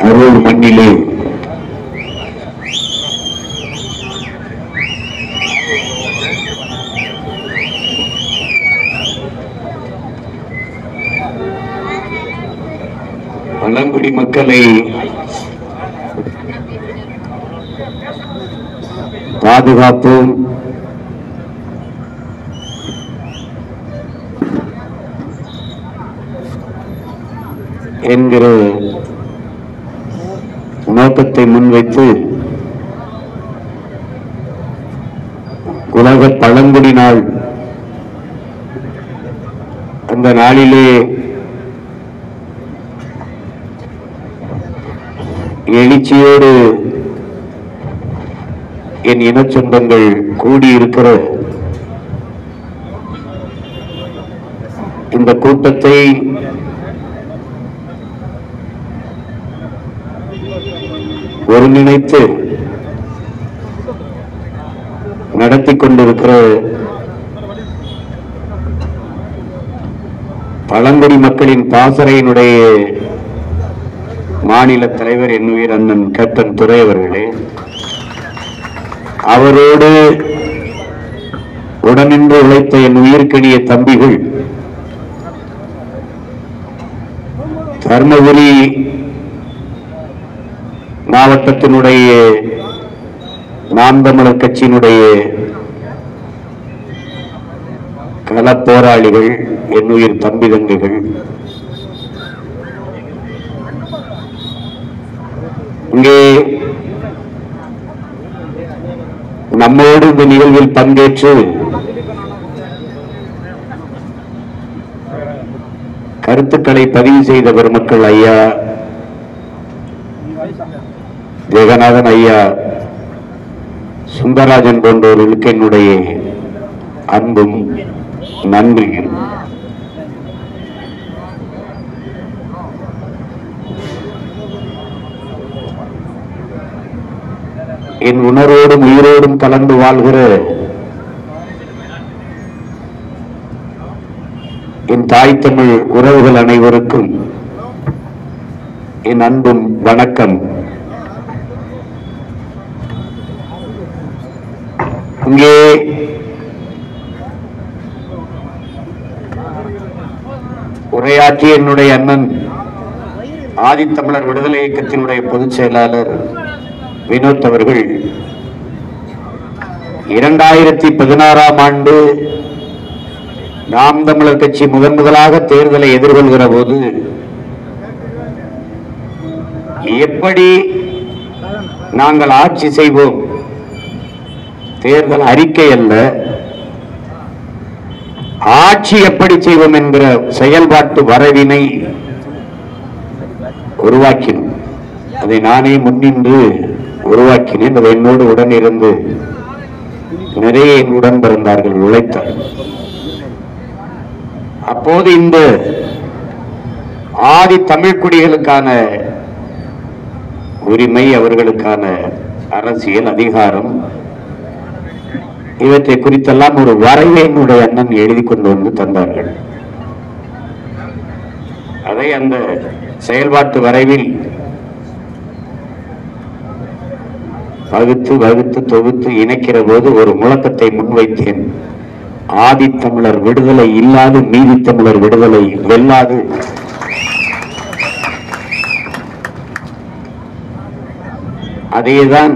அரூர் மண்ணிலே பழங்குடி மக்களை பாதுகாப்போம், என்கிற நோக்கத்தை முன்வைத்து உலக பழங்குடி நாள் அந்த நாளிலே எழுச்சியோடு என் இன சொந்தங்கள் கூடியிருக்கிற இந்த கூட்டத்தை ஒருங்கிணைத்து நடத்தி கொண்டிருக்கிற பழங்குடி மக்களின் பாசறையினுடைய மாநில தலைவர் என் உயிர் அண்ணன் கேப்டன் துரை அவர்களே, அவரோடு உடனின்று உழைத்த என் உயிர்க்கணிய தம்பிகள், தர்மபுரி மாவட்டத்தினுடைய நாம் தமிழர் கட்சியினுடைய கள போராளிகள், என் உயிர் தம்பி தங்கைகள், இங்கே நம்மோடு இந்த நிகழ்வில் பங்கேற்று கருத்துக்களை பதிவு செய்த பெருமக்கள் ஐயா ஜெகநாதன், ஐயா சுந்தரராஜன் போன்றவர்களுக்கு என்னுடைய அன்பும் நன்றியும். என் உணர்வோடும் உயிரோடும் கலந்து வாழ்கிற என் தாய் தமிழ் உறவுகள் அனைவருக்கும் என் அன்பும் வணக்கம். இங்கே உரையாற்றிய என்னுடைய அண்ணன் ஆதித்தமிழர் விடுதலை இயக்கத்தினுடைய பொதுச் செயலாளர் வினோத் அவர்கள் 2016ஆம் ஆண்டு நாம் தமிழர் கட்சி முதலாக தேர்தலை எதிர்கொள்கிற போது எப்படி நாங்கள் ஆட்சி செய்வோம், தேர்தல் அறிக்கை அல்ல, ஆட்சி எப்படி செய்வோம் என்கிற செயல்பாட்டு வரைவினை உருவாக்கினோம். அதை நானே முன்னின்று உருவாக்கினேன். அதை என்னோடு உடனிருந்து நிறைய உடன் பிறந்தார்கள், உழைத்தார். அப்போது இந்த ஆதி தமிழ் குடிகளுக்கான உரிமை, அவர்களுக்கான அரசியல் அதிகாரம், இவற்றை குறித்தெல்லாம் ஒரு வரைவை என்னுடைய அண்ணன் எழுதி கொண்டு வந்து தந்தார்கள். அதை அந்த செயல்பாட்டு வரைவில் வகுத்து தொகுத்து இணைக்கிற போது ஒரு முழக்கத்தை முன்வைத்தேன். ஆதித்தமிழர் விடுதலை இல்லாது மீதி தமிழர் விடுதலை வெல்லாது. அதேதான்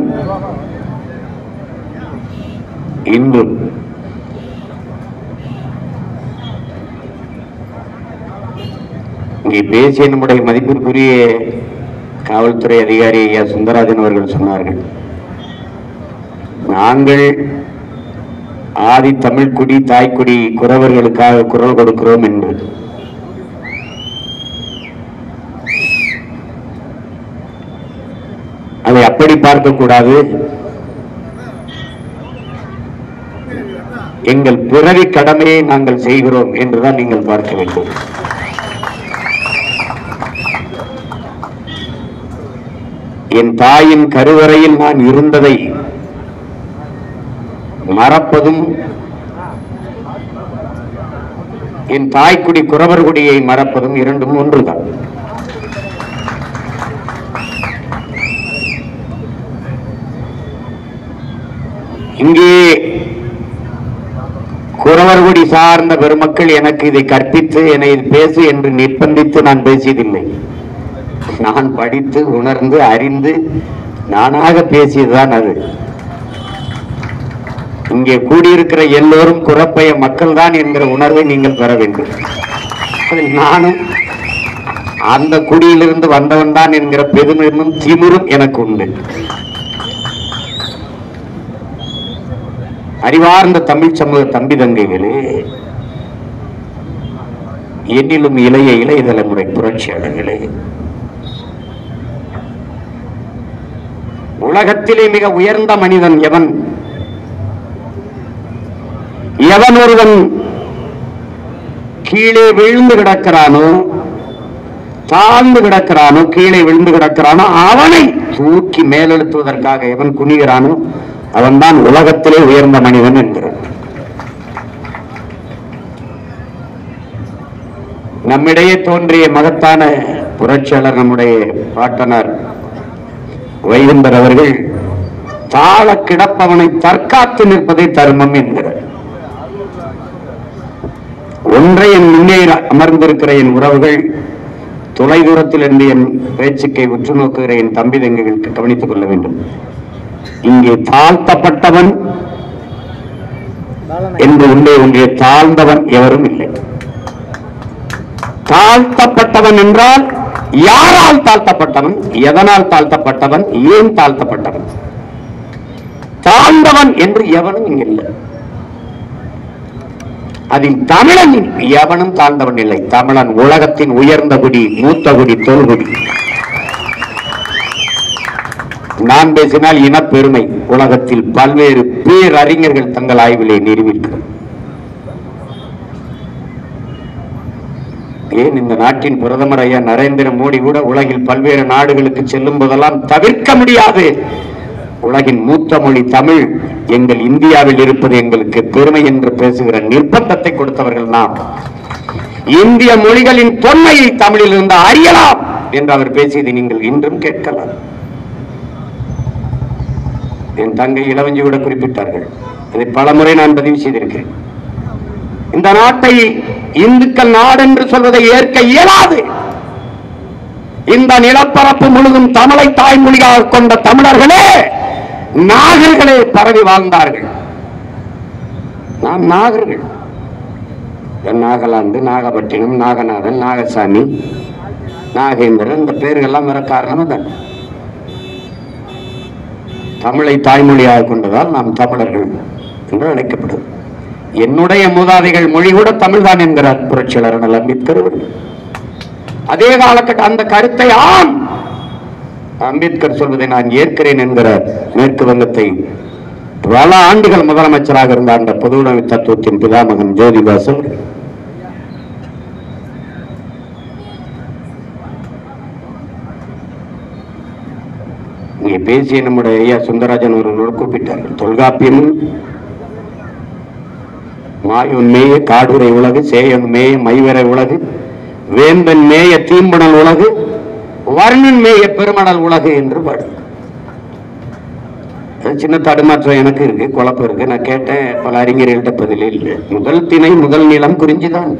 இன்றும். இங்கே பேசிய நம்முடைய மதிப்பிற்குரிய காவல்துறை அதிகாரி ஐயா சுந்தரராஜன் அவர்கள் சொன்னார்கள், நாங்கள் ஆதி தமிழ் குடி தாய்க்குடி குறவர்களுக்காக குரல் கொடுக்கிறோம் என்று. அதை அப்படி பார்க்கக்கூடாது. எங்கள் பிறவி கடமையை நாங்கள் செய்கிறோம் என்றுதான் நீங்கள் பார்க்க வேண்டும். என் தாயின் கருவறையில் நான் இருந்ததை மறப்பதும், என் தாய்க்குடி குறவர் குடியை மறப்பதும் இரண்டும் ஒன்றுதான். இங்கே குறவர்குடி சார்ந்த பெருமக்கள் எனக்கு இதை கற்பித்து என்னை பேசு என்று நிர்பந்தித்து நான் பேசியதில்லை. நான் படித்து உணர்ந்து அறிந்து நானாக பேசியதுதான் அது. இங்கே கூடியிருக்கிற எல்லோரும் குறப்பைய மக்கள் தான் என்கிற உணர்வை நீங்கள் பெற வேண்டும். நானும் அந்த குடியிலிருந்து வந்தவன் தான் என்கிற பெருமையும் திமிரும் எனக்கு உண்டு. அறிவார்ந்த தமிழ் சமூக தம்பி தங்கைகளே, என்னிலும் இளைய இளைய தலைமுறை புரட்சியாளர்களே, உலகத்திலே மிக உயர்ந்த மனிதன் எவன்? எவன் ஒருவன் கீழே விழுந்து கிடக்கிறானோ, தாழ்ந்து கிடக்கிறானோ, கீழே விழுந்து கிடக்கிறானோ, அவனை தூக்கி மேலெழுத்துவதற்காக எவன் குனிகிறானோ அவன்தான் உலகத்திலே உயர்ந்த மனிதன் என்கிறான். நம்மிடையே தோன்றிய மகத்தான புரட்சியாளர் நம்முடைய பாட்டனார் வைகுந்தர் அவர்கள் தாழ கிடப்பவனை தற்காத்து நிற்பதை தர்மம் என்கிறார். ஒன்றை என் முன்னே அமர்ந்திருக்கிற என் உறவுகள், தொலைதூரத்தில் இருந்து என் பேச்சுக்கை உற்று நோக்குகிற என் தம்பி தங்கைகளுக்கு கவனித்துக் கொள்ள வேண்டும். இங்கே தாழ்த்தப்பட்டவன் என்று உள்ளே ஒன்றிய தாழ்ந்தவன் எவரும் இல்லை. தாழ்த்தப்பட்டவன் என்றால் யாரால் தாழ்த்தப்பட்டவன், எதனால் தாழ்த்தப்பட்டவன், ஏன் தாழ்த்தப்பட்டவன்? தாழ்ந்தவன் என்று எவனும் இங்க இல்லை. அதில் தமிழன் எவனும் தாழ்ந்தவன் இல்லை. தமிழன் உலகத்தின் உயர்ந்த குடி, மூத்த குடி, தொல்குடி. நான் பேசினால் இனப்பெருமை உலகத்தில் பல்வேறு பேரறிஞர்கள் தங்கள் ஆய்விலே நிரூபிக்கிறார். ஏன் இந்த நாட்டின் பிரதமர் ஐயா நரேந்திர மோடி கூட உலகில் பல்வேறு நாடுகளுக்கு செல்லும் போதெல்லாம் தவிர்க்க முடியாது, உலகின் மூத்த மொழி தமிழ், எங்கள் இந்தியாவில் இருப்பது எங்களுக்கு பெருமை என்று பேசுகிற நிர்பந்தத்தை கொடுத்தவர்கள் நாம். இந்திய மொழிகளின் தொன்மையை தமிழில் இருந்து அறியலாம் என்று அவர் பேசியதை நீங்கள் இன்றும் கேட்கலாம். என் தங்கை இளவஞ்சி கூட குறிப்பிட்டார்கள். அதை பலமுறை நான் பதிவு செய்திருக்கிறேன். இந்த நாட்டை இந்துக்கள் நாடு என்று சொல்வதை ஏற்க இயலாது. இந்த நிலப்பரப்பு முழுதும் தமிழை தாய்மொழியாக கொண்ட தமிழர்களே, நாகர்களே பரவி வாழ்ந்தார்கள். நாம் நாகர்கள். நாகாலாந்து, நாகப்பட்டினம், நாகநாதன், நாகசாமி, நாகேந்திரன், இந்த பேர்கள்லாம் வர காரணம் தான் தமிழை தாய்மொழியாக கொண்டதால் நாம் தமிழர்கள் என்று அழைக்கப்படுது. என்னுடைய மூதாதைகள் மொழி கூட தமிழ்தான் என்கிறார் புரட்சியாளர் அண்ணல் அம்பேத்கர். அதே காலகட்ட அந்த கருத்தை ஆம் அம்பேத்கர் சொல்வதை நான் ஏற்கிறேன் என்கிறார் மேற்கு வங்கத்தை பல ஆண்டுகள் முதலமைச்சராக இருந்த அந்த பொதுவுடைமை தத்துவத்தின் பிதாமகன் ஜோதிபாஸ் அவர்கள். இங்கே பேசிய நம்முடைய ஐயா சுந்தரராஜன் அவர்களோடு கூப்பிட்டார்கள். தொல்காப்பியமும் மாயோன் மேய காடுரை உலகு, சேயன் மேய மைவரை உலகு, வேந்தன் மேய தீம்பனல் உலகு, வர்ணன் மேய பெருமணல் உலகு என்று பாடு. சின்ன தடுமாற்றம் எனக்கு இருக்கு, குழப்பம் இருக்கு. நான் கேட்டேன், பல அறிஞர்கள்ட்ட பதிலே இல்லை. முதல் திணை முதல் நிலம் குறிஞ்சிதான்.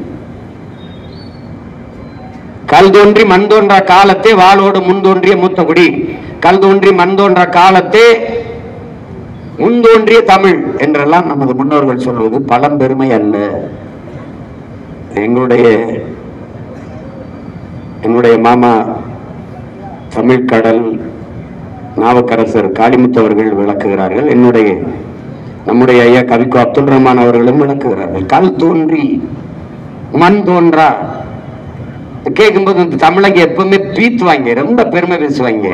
கல் தோன்றி மண் தோன்ற காலத்தே வாளோடு முன் தோன்றிய மூத்த குடி, கல் தோன்றி மண் தோன்ற காலத்தே முன்தோன்றிய தமிழ் என்றெல்லாம் நமது முன்னோர்கள் சொல்வது பழம்பெருமை அல்ல. என்னுடைய மாமா தமிழ் கடல் நாவுக்கரசர் காளிமுத்தவர்கள் விளக்குகிறார்கள். நம்முடைய ஐயா கவிக்கோ அப்துல் ரஹ்மான் அவர்களும் விளக்குகிறார்கள். கல் தோன்றி மண் தோன்றா கேட்கும்போது இந்த தமிழங்க எப்பவுமே பீத்துவாங்க, ரொம்ப பெருமை பேசுவாங்க,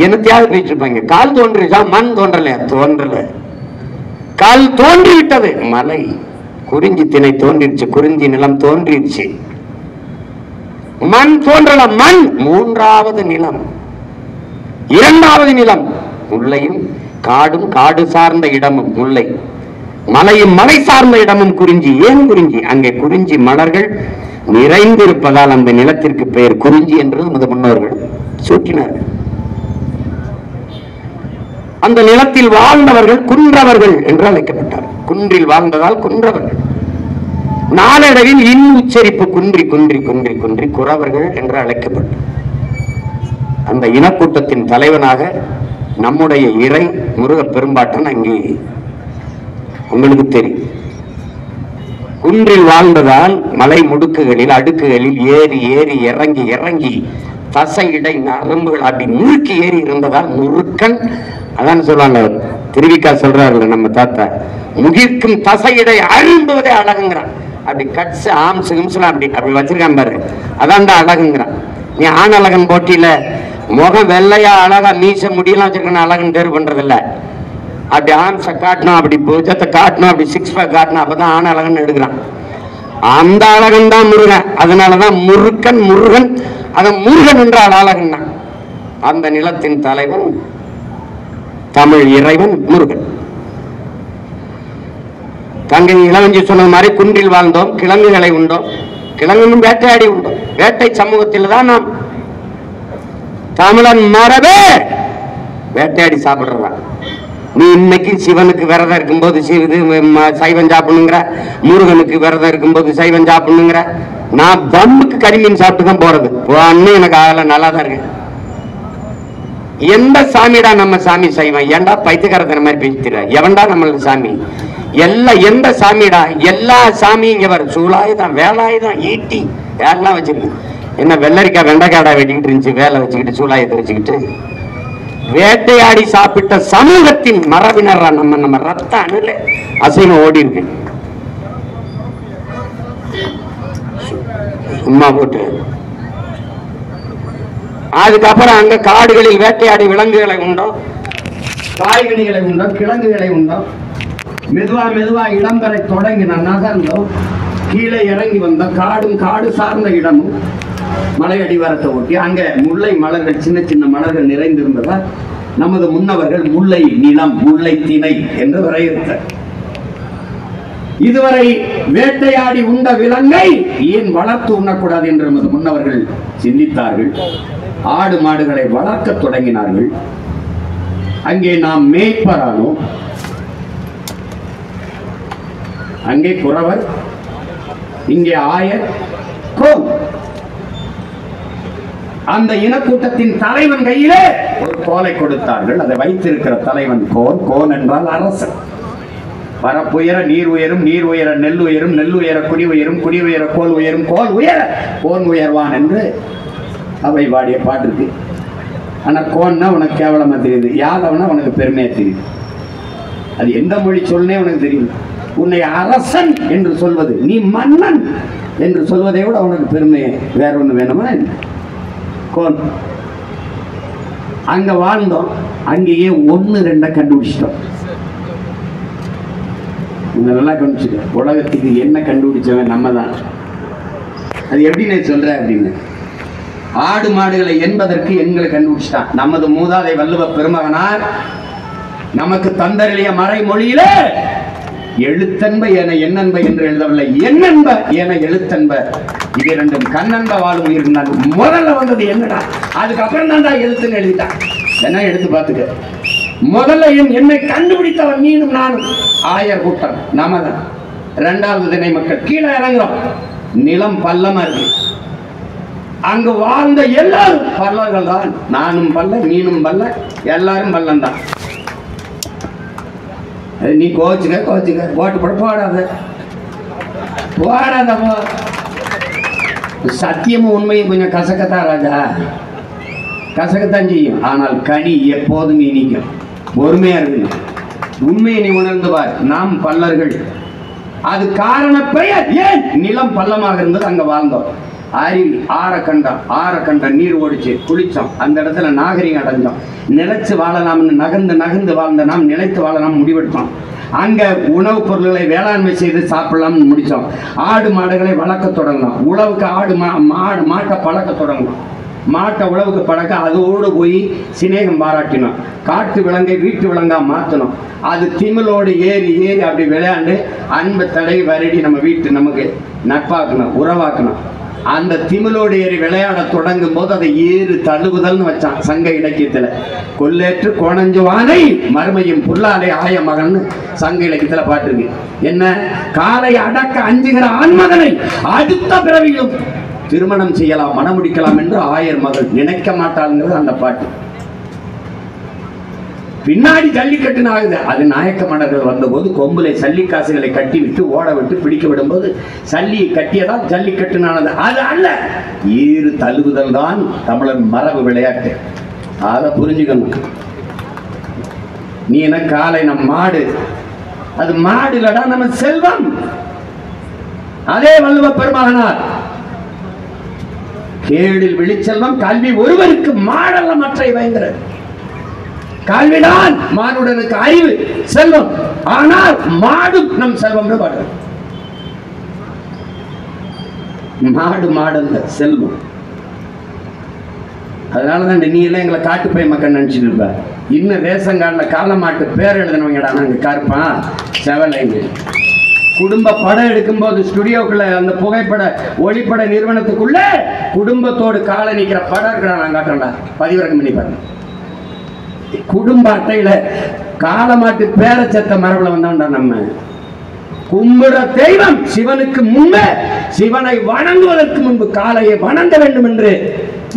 என்னத்தையாவது பேசிருப்பாங்க. கால் தோன்றிச்சா மண் தோன்றல, தோன்றல. கல் தோன்றிவிட்டது, மலை குறிஞ்சி திணை தோன்றிடுச்சு, குறிஞ்சி நிலம் தோன்றிடுச்சு, மண் தோன்றல, மண் மூன்றாவது நிலம், இரண்டாவது நிலம் முல்லையும் காடும் காடு சார்ந்த இடமும் முல்லை, மலையும் மலை சார்ந்த இடமும் குறிஞ்சி. ஏன் குறிஞ்சி? அங்கே குறிஞ்சி மலர்கள் நிறைந்திருப்பதால் அந்த நிலத்திற்கு பெயர் குறிஞ்சி என்று நமது முன்னோர்கள் சூட்டினார்கள். அந்த நிலத்தில் வாழ்ந்தவர்கள் குன்றவர்கள் என்று அழைக்கப்பட்டார். குன்றில் வாழ்ந்ததால் குன்றவர்கள். நாளடைவில் இன் உச்சரிப்பு குன்றி குன்றி குன்றி குன்றி குறவர்கள் என்று அழைக்கப்பட்டார். அந்த இனக்கூட்டத்தின் தலைவனாக நம்முடைய இறை முருக பெரும்பாட்டன் அங்கே உங்களுக்கு தெரியும். குன்றில் வாழ்ந்ததால் மலை முடுக்குகளில் அடுக்குகளில் ஏறி ஏறி இறங்கி இறங்கி தசை இடை நரம்புகள் அப்படி முறுக்கி ஏறி இருந்ததால் முறுக்கன். அதான் சொல்லுவாங்க, திருவிக்கா சொல்றாருல்ல நம்ம தாத்தா, முகிர்க்கும் தசையிடை அழும்புவதே அழகுங்கிறான். அப்படி கட்ஸ் ஆம்ஸ் கிம்ஸ்லாம் அப்படி அப்படி வச்சிருக்கான் பாரு, அதான்டா அழகுங்கிறான். நீ ஆண் அழகன் போட்டியில முகம் வெள்ளையா அழகா மீச முடியெல்லாம் வச்சிருக்கணும் அழகன் தேர்வு பண்றதில்ல. அப்படி ஆம்ஸை காட்டணும், அப்படி புஜத்தை காட்டணும், அப்படி சிக்ஸ் பேக் காட்டணும், அப்பதான் ஆண் அழகன் எடுக்கிறான். அந்த அழகன் தான் முருகன். அதனாலதான் முருகன் முருகன், அத முருகன் என்றால் அழகன் தான். அந்த நிலத்தின் தலைவன் தமிழ் இறைவன் முருகன். தங்கை இளவஞ்சி சொன்ன மாதிரி குன்றில் வாழ்ந்தோம், கிழங்குகளை உண்டோம், கிழங்கும் வேட்டையாடி உண்டோம். வேட்டை சமூகத்தில் தான் நாம் தமிழன் மரபே வேட்டையாடி சாப்பிடுறான். நீ இன்னைக்கு சிவனுக்கு விரதம் இருக்கும்போது சைவம் சாப்பிடணுங்கிற, முருகனுக்கு விரதம் இருக்கும்போது சைவம் சாப்பிடணுங்கிற. நான் தம்முக்கு கரிமீன் சாப்பிட்டு தான் போறது. எனக்கு அதெல்லாம் நல்லா தான் இருக்கு. எந்த சாமிடா நம்ம சாமி சைவம்? ஏன்டா பைத்தியக்காரத்தன மாதிரி பேசிக்கிற? எவன்டா நம்மளுக்கு சாமி? எல்லாம் எந்த சாமிடா? எல்லா சாமியும் இங்க வரும். சூலாயுதம், வேலாயுதம், ஈட்டி யாரெல்லாம் வச்சிருக்கு. என்ன வெள்ளரிக்காய் வெண்டைக்காடா வெட்டிக்கிட்டு இருந்துச்சு, வேலை வச்சுக்கிட்டு சூலாயுதத்தை வச்சுக்கிட்டு வேட்டையாடி சாப்பிட்ட சமூகத்தின் மரபினரா நம்ம. நம்ம ரத்த அணுல அசைவம் ஓடி இருக்கு. சும்மா போட்டு அதுக்கப்புறம் அங்க காடுகளில் வேட்டையாடி விலங்குகளை உண்டோம், காய்கனிகளை உண்டோம், கிழங்குகளை உண்டோம். மெதுவா மெதுவா இளம்பரை தொடங்கின நகர்ந்தோம், கீழே இறங்கி வந்தோம். காடும் காடு சார்ந்த இடமும் மலை அடிவாரத்தை ஒட்டி அங்க முல்லை மலர்கள், சின்ன சின்ன மலர்கள் நிறைந்திருந்ததால் நமது முன்னவர்கள் முல்லை நிலம், முல்லை திணை என்று வரையறுத்தார். இதுவரை வேட்டையாடி உண்ட விலங்கை ஏன் வளர்த்து உண்ணக்கூடாது என்று நமது முன்னவர்கள் சிந்தித்தார்கள். ஆடு மாடுகளை வளர்க்க தொடங்கினார்கள். அங்கே நாம் மேய்ப்பரானோம். அங்கே குறவர், இங்கே ஆயர், கோன். அந்த இனக்கூட்டத்தின் தலைவன் கையிலே ஒரு கோலை கொடுத்தார்கள். அதை வைத்திருக்கிற தலைவன் கோன். கோன் என்றால் அரசன். பரப்புயர நீர் உயரும், நீர் உயர நெல் உயரும், நெல் உயர குடி உயரும், குடி உயர கோல் உயரும், கோல் உயர கோன் உயர்வான் என்று அவை பாடிய பாட்டு இருக்கு. ஆனா கோன்னா உனக்கு கேவலமா தெரியுது, யாதவனா உனக்கு பெருமையா தெரியுது. அது எந்த மொழி சொல்லே உனக்கு தெரியும். உன்னை அரசன் என்று சொல்வது, நீ மன்னன் என்று சொல்வதை விட உனக்கு பெருமை வேற ஒண்ணு வேணுமா? கோன். அங்க வாழ்ந்தோம், அங்கேயே 1-2 கண்டுபிடிச்சிட்டோம். நல்லா கண்டுபிடிச்சிட்டோம். உலகத்துக்கு என்ன கண்டுபிடிச்சவன் நம்ம தான். அது எப்படி நான் சொல்றேன் அப்படின்னு, ஆடு மாடுகளை என்பதற்கு எண்களை கண்டுபிடிச்சிட்டான். நமது மூதாதை வள்ளுவ பெருமகனார் நமக்கு தந்தருளிய மறைமொழியில எழுத்தன்ப என எண்ணன்ப என்று எழுதவில்லை, எண்ணன்ப என எழுத்தன்ப. இது இரண்டும் கண்ணன்ப வாழும் உயிர். முதல்ல வந்தது என்னடா, அதுக்கப்புறம் தான் எழுத்துன்னு எழுதிட்டான். என்ன எடுத்து பார்த்துக்க. முதல்ல என்னை கண்டுபிடித்தவன் நீனும் நானும், ஆயர் கூட்டம் நாம தான். 2வது திணை மக்கள். கீழே இறங்குறோம், நிலம் பள்ளமா இருக்கு. அங்கு வாழ்ந்த எல்லாரும் பல்லர்கள் தான். நானும் பல்ல, நீனும் பல்ல, எல்லாரும் பல்லம் தான். நீ கோச்சுக்க கோச்சுக்க போட்டு போட போடாத போடாத. சத்தியமும் உண்மையும் கொஞ்சம் கசக்கத்தான் ராஜா, கசக்கத்தான் செய்யும். ஆனால் கனி எப்போதும் இனிக்கும். பொறுமையா இருக்கு. உண்மையை நீ உணர்ந்து பார். நாம் பல்லர்கள். அது காரண பெயர். ஏன் நிலம் பள்ளமாக இருந்தது, அங்க வாழ்ந்தோம். அருவி ஆற நீர் ஓடிச்சு, குளிச்சோம். அந்த இடத்துல நாகரிகம் அடைஞ்சோம். நிலைச்சு வாழலாம்னு நகர்ந்து நகர்ந்து வாழ்ந்த நாம் நிலைத்து வாழலாம் முடிவெடுத்தோம். அங்க உணவுப் பொருட்களை வேளாண்மை செய்து சாப்பிடலாம்னு முடிச்சோம். ஆடு மாடுகளை வளர்க்க தொடங்கணும். உழவுக்கு மாட்டை பழக்க தொடங்கணும். மாட்டை உழவுக்கு பழக்க அதோடு போய் சிநேகம் பாராட்டினோம். காட்டு விலங்கை வீட்டு விலங்கா மாற்றணும். அது திமிழோடு ஏறி ஏறி அப்படி விளையாண்டு அன்பு தடவி வருடி நம்ம வீட்டு நமக்கு நட்பாக்கணும், உறவாக்கணும். அந்த திமிழோடு ஏறி விளையாட தொடங்கும் போது அதை ஏறு தழுவுதல்னு வச்சான் சங்க இலக்கியத்தில். கொல்லேற்று கோணஞ்சுவானை மறுமையும் புல்லாலை ஆய மகன் சங்க இலக்கியத்தில் பாட்டுருக்கு. என்ன, காலை அடக்க அஞ்சுகிற ஆண்மகனை அடுத்த பிறவியிலும் திருமணம் செய்யலாம், மனம் முடிக்கலாம் என்று ஆயர் மகள் நினைக்க மாட்டாள்ங்கிறது அந்த பாட்டு. பின்னாடி ஜல்லிக்கட்டுன்னு ஆகுது. அது நாயக்க மன்னர்கள் வந்தபோது கொம்புலை சல்லி காசுகளை கட்டி விட்டு ஓட விட்டு பிடிக்க விடும்போது சல்லியை கட்டியதால் ஜல்லிக்கட்டுனானது. அது அல்ல, ஏறு தழுவுதல் தான் தமிழர் மரபு விளையாட்டு. அதை புரிஞ்சுக்கணும். நீ என்ன காலை நம் மாடு, அது மாடு இல்லடா நம்ம செல்வம். அதே வள்ளுவ பெருமகனார் கேடில் விழிச்செல்வம் கல்வி ஒருவருக்கு மாடல்ல மற்றை வைங்கிறது. கல்விதான் மானுடனுக்கு அறிவு செல்வம். ஆனால் மாடும் நம் செல்வம். மாடு மாடல்ல செல்வம். அதனாலதான் நீ எல்லாம் எங்களை காட்டுப்பை மக்கள் நினைச்சிட்டு இருப்ப. இன்னும் ரேஷன் கார்டுல கால மாட்டு பேர் எழுதினவங்கடா நாங்க கருப்பான் செவலைங்க. குடும்ப படம் எடுக்கும் போது ஸ்டுடியோக்குள்ள அந்த புகைப்பட ஒளிப்பட நிறுவனத்துக்குள்ள குடும்பத்தோடு காலை நிக்கிற படம் இருக்கிறா நான் காட்டுறேன்டா, பதிவிறக்கம் பண்ணி பாருங்க. குடும்ப அட்டையில காலமாட்டு பேரச்சத்த மரபுல வந்தோம்டா. நம்ம கும்பிட தெய்வம் சிவனுக்கு முன்பே, சிவனை வணங்குவதற்கு முன்பு காளையை வணங்க வேண்டும் என்று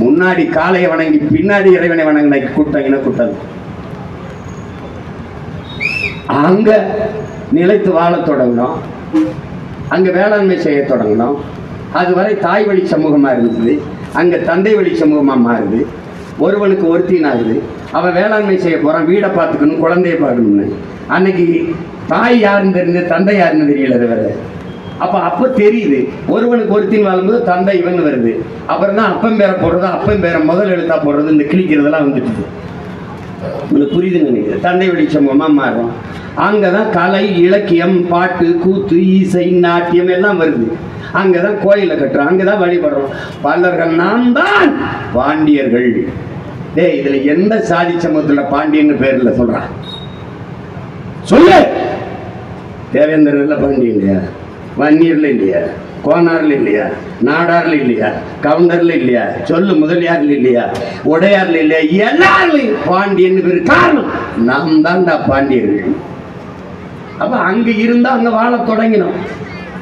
முன்னாடி காளையை வணங்கி பின்னாடி இறைவனை வணங்கின கூட்டம் இன கூட்டம். அங்க நிலைத்து வாழ தொடங்கணும். அங்க வேளாண்மை செய்ய தொடங்கணும். அதுவரை தாய் வழி சமூகமா இருந்தது, அங்க தந்தை வழி சமூகமா மாறுது. ஒருவனுக்கு ஒருத்தின் ஆகுது. அவன் வேளாண்மை செய்ய போறான், வீடை பார்த்துக்கணும், குழந்தைய பார்க்கணும்னு. அன்னைக்கு தாய் யாருன்னு தெரிஞ்சு தந்தை யாருன்னு தெரியல. அது வேற. அப்ப தெரியுது, ஒருவனுக்கு ஒருத்தின் வாழும்போது தந்தை இவன் வருது. அப்புறம் தான் அப்பம் பேரை போடுறது, அப்பம் பேரை முதல் எழுத்தா போடுறது, இந்த கிழிக்கிறதெல்லாம் வந்துட்டு உங்களுக்கு புரியுதுன்னு நினைக்கிறேன். தந்தை வழி சமூகமா மாறும். அங்கதான் கலை, இலக்கியம், பாட்டு, கூத்து, இசை, நாட்டியம் எல்லாம் வருது. அங்கதான் கோயிலை கட்டுறோம், அங்கதான் வழிபடுறோம். பல்லர்கள் நாம் தான் பாண்டியர்கள். இதுல எந்த சாதி சமூகத்துல பாண்டியன்னு பேர் இல்ல சொல்றான் சொல்லு. தேவேந்திரன்ல பாண்டியன் இல்லையா? வன்னியர்ல இல்லையா? கோனார்ல இல்லையா? நாடார்ல இல்லையா? கவுண்டர்ல இல்லையா? சொல்லு. முதலியார்ல இல்லையா? உடையார்ல இல்லையா? எல்லாரும் பாண்டியன் பேரு. காரணம் நாம் தான்டா பாண்டியர்கள். அப்ப அங்க இருந்தா அங்க வாழ தொடங்கினோம்.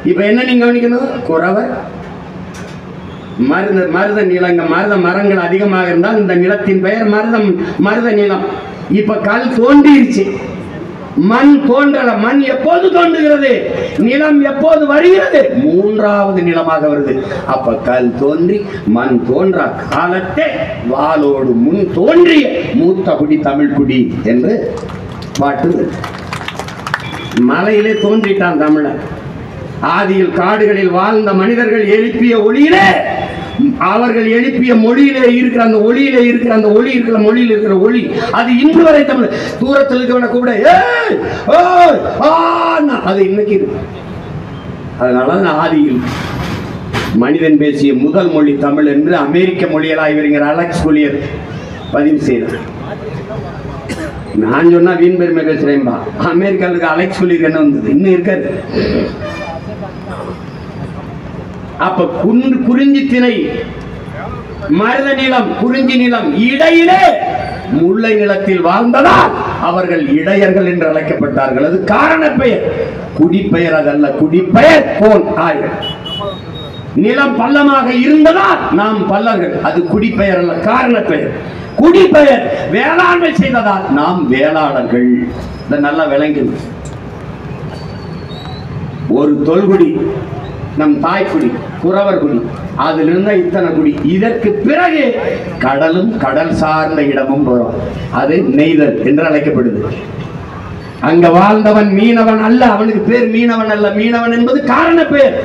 இப்ப என்ன நீங்க கவனிக்கணும், குறவர் மருத நிலம். இங்க மருத மரங்கள் அதிகமாக இருந்தால் இந்த நிலத்தின் பெயர் மருத நிலம். இப்ப கல் தோன்றிருச்சு, மண் தோன்றல. மண் எப்போது தோன்றுகிறது? நிலம் எப்போது வருகிறது? மூன்றாவது நிலமாக வருது. அப்ப கல் தோன்றி மண் தோன்ற காலத்தே வாளோடு முன் தோன்றிய மூத்த குடி தமிழ் குடி என்று பாட்டு. மலையிலே தோன்றிட்டான் தமிழன். ஆதியில் காடுகளில் வாழ்ந்த மனிதர்கள் எழுப்பிய ஒளியிலே, அவர்கள் எழுப்பிய மொழியிலே இருக்கிற அந்த ஒளியிலே இருக்கிற அந்த ஒளி இருக்கிற மொழியில் இருக்கிற ஒளி, அது இன்று வரை தமிழ். தூரத்தில் இருக்கவன கூட அது இன்னைக்கு இருக்கு. அதனால ஆதியில் மனிதன் பேசிய முதல் மொழி தமிழ் என்று அமெரிக்க மொழியலாய்வறிஞர் அலெக்ஸ் கொலியர் பதிவு செய்தார். நான் சொன்னா வீண் பெருமை பேசுறேன்பா. அமெரிக்காவுக்கு அலெக்ஸ் கொலியர் என்ன வந்தது? இன்னும் இருக்காது. அப்ப குறிஞ்சி திணை, மருத நிலம், குறிஞ்சி நிலம் இடையிலே முல்லை நிலத்தில் வாழ்ந்ததால் அவர்கள் இடையர்கள் என்று அழைக்கப்பட்டார்கள். அது காரண பெயர், குடிப்பெயர் அதல்ல. குடிப்பெயர் போன் ஆயர். நிலம் பள்ளமாக இருந்ததால் நாம் பல்லர்கள். அது குடிப்பெயர் அல்ல, காரண பெயர். குடிப்பெயர் வேளாண்மை செய்ததால் நாம் வேளாளர்கள். இதை நல்லா விளங்கணும். ஒரு தொல்குடி நம் தாய்க்குடி, குறவர் குடி, அதுல இருந்த இத்தனை குடி. இதற்கு பிறகு கடலும் கடல் சார்ந்த இடமும் வரும். அது நெய்தல் என்று அழைக்கப்படுது. அங்க வாழ்ந்தவன் மீனவன் அல்ல, அவனுக்கு பேர் மீனவன் அல்ல. மீனவன் என்பது காரண பெயர்.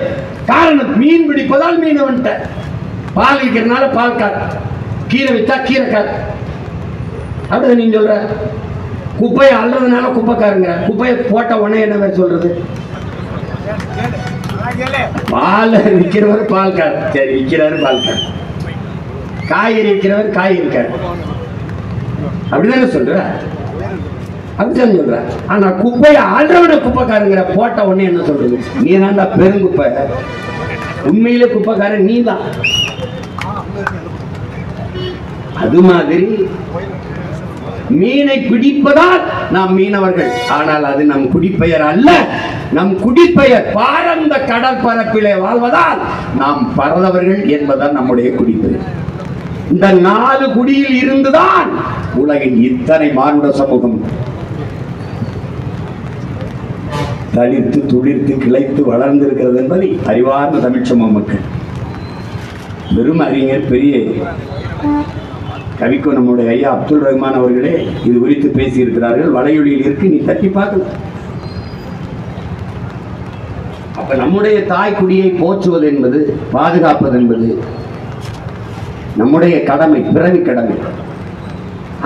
காரணம் மீன் பிடிப்பதால் மீனவன். பால் விற்கிறதுனால பால்கார், கீரை வித்தா கீரைக்கார். அப்படி நீங்க சொல்ற குப்பையை அள்ளுறதுனால குப்பைக்காரங்க. குப்பையை போட்ட உடனே என்ன சொல்றது? பால் விற்கிறவர் பால்கார், சரி விற்கிறாரு பால்கார். காய்கறி விற்கிறவர் காய்கறிக்கார், அப்படிதானே சொல்ற? அப்படிதான் சொல்ற. ஆனா குப்பையை ஆள்றவன குப்பைக்காரங்கிற, போட்ட உடனே என்ன சொல்றது? நீ தான்டா பெருங்குப்பை. உண்மையிலே குப்பைக்காரன் நீ தான். அது மாதிரி மீனை பிடிப்பதால் நாம் மீனவர்கள், ஆனால் அது நம் குடிப்பெயர் அல்ல. நம் குடிப்பெயர் பாரந்த கடல் பரப்பிலே வாழ்வதால் நாம் பரதவர்கள் என்பதால் நம்முடைய குடிப்பெயர். இந்த 4 குடியில் இருந்துதான் உலகின் இத்தனை மானுட சமூகம் தளிர்த்து துளிர்த்து கிளைத்து வளர்ந்திருக்கிறது என்பதை அறிவார்ந்த தமிழ் சமூக மக்கள், வெறும் அறிஞர் பெரிய கவிக்கு நம்முடைய ஐயா அப்துல் ரஹ்மான் அவர்களே இது குறித்து பேசியிருக்கிறார்கள். வலையொலியில் இருக்கு, நீ தட்டி பார்க்கலாம். அப்ப நம்முடைய தாய்க்குடியை போற்றுவது என்பது, பாதுகாப்பது என்பது நம்முடைய கடமை, பிறவி கடமை.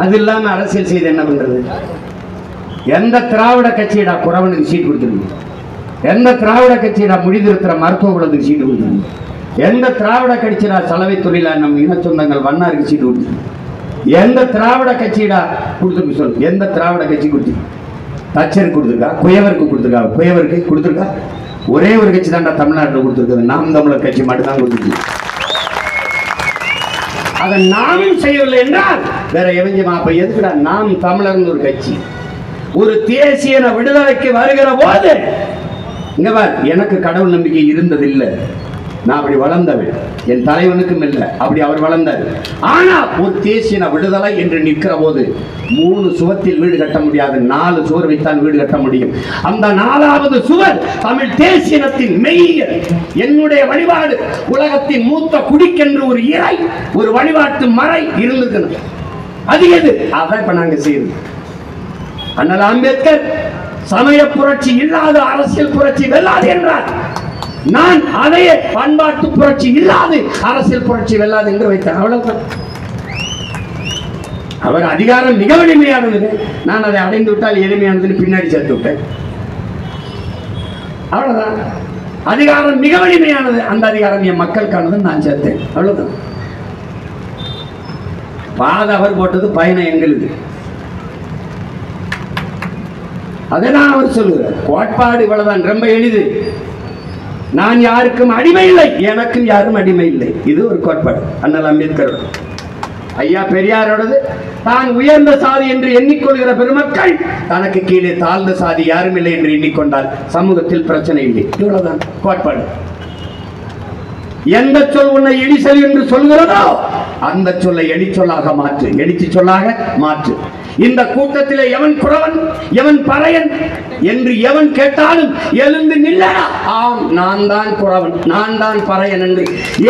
அது இல்லாம அரசியல் செய்து என்ன பண்றது? எந்த திராவிட கட்சியிடா குறவனுக்கு சீட் கொடுத்துருங்க? எந்த திராவிட கட்சியிடா முடிதிருக்கிற மருத்துவ குலத்துக்கு சீட்டு கொடுத்துருங்க? எந்த திராவிட கட்சியிடா சலவை தொழிலா நம்ம இன சொந்தங்கள் வண்ணாருக்கு சீட்டு கொடுத்துருங்க? எந்த திராவிட கட்சியிடா கொடுத்துருக்கு சொல்? எந்த திராவிட கட்சி கொடுத்து? தச்சருக்கு கொடுத்துருக்கா? குயவருக்கு கொடுத்துருக்கா? குயவருக்கு கொடுத்துருக்கா? ஒரே ஒரு கட்சி தான்டா தமிழ்நாட்டில் கொடுத்துருக்குது, நாம் தமிழர் கட்சி மட்டும்தான் கொடுத்துருக்கு. அதை நாமும் செய்யவில்லை என்றால் வேற எவஞ்சமா? அப்ப எதுக்குடா நாம் தமிழர்னு ஒரு கட்சி? ஒரு தேசிய விடுதலைக்கு வருகிற போது இங்க பார், எனக்கு கடவுள் நம்பிக்கை இருந்ததில்லை, நான் அப்படி வளர்ந்தவன், என் தலைவனுக்கும் இல்லை, அப்படி அவர் வளர்ந்தார். ஆனா ஒரு தேசிய விடுதலை என்று நிற்கிற போது 3 சுவத்தில் வீடு கட்ட முடியாது, 4 சுவர் வைத்தால் வீடு கட்ட முடியும். அந்த 4வது சுவர் தமிழ் தேசியத்தின் மெய்யியல். என்னுடைய வழிபாடு உலகத்தின் மூத்த குடிக்கென்று ஒரு இறை, ஒரு வழிபாட்டு மறை இருந்துக்கணும். அது எது? அதான் இப்ப நாங்க செய்யறது. அண்ணல் அம்பேத்கர் சமய புரட்சி இல்லாத அரசியல் புரட்சி வெல்லாது என்றார். நான் அதையே பண்பாட்டு புரட்சி இல்லாது அரசியல் புரட்சி வெல்லாது என்று வைத்தார். அவ்வளவுதான். அவர் அதிகாரம் மிக எளிமையானது, நான் அதை அடைந்து விட்டால் எளிமையானதுன்னு பின்னாடி சேர்த்து விட்டேன். அவ்வளவுதான். அதிகாரம் மிக எளிமையானது, அந்த அதிகாரம் என் மக்களுக்கானது நான் சேர்த்தேன். அவ்வளவுதான். பாத அவர் போட்டது, பயணம் எங்களுக்கு. அதான் அவர் சொல்லுகிறார். கோட்பாடு இவ்வளவுதான், ரொம்ப எளிது. நான் யாருக்கும் அடிமை இல்லை, எனக்கும் யாரும் அடிமை இல்லை. இது ஒரு கோட்பாடு அண்ணல் அம்பேத்கர். ஐயா பெரியாரோடது தான் உயர்ந்த சாதி என்று எண்ணிக்கொள்கிற பெருமக்கள் தனக்கு கீழே தாழ்ந்த சாதி யாரும் இல்லை என்று எண்ணிக்கொண்டால் சமூகத்தில் பிரச்சனை இல்லை. இவ்வளவுதான் கோட்பாடு. எந்த சொல் உன்னை எடிசல் என்று சொல்கிறதோ அந்த சொல்லை எடி சொல்லாக மாற்று, எடிச்சு சொல்லாக மாற்று. இந்த கூட்டத்திலே எவன் குறவன் எவன் பறையன் என்று எவன் கேட்டாலும் எழுந்து நில்லடா. ஆம், நான் தான் குறவன், நான் தான் பறையன் என்று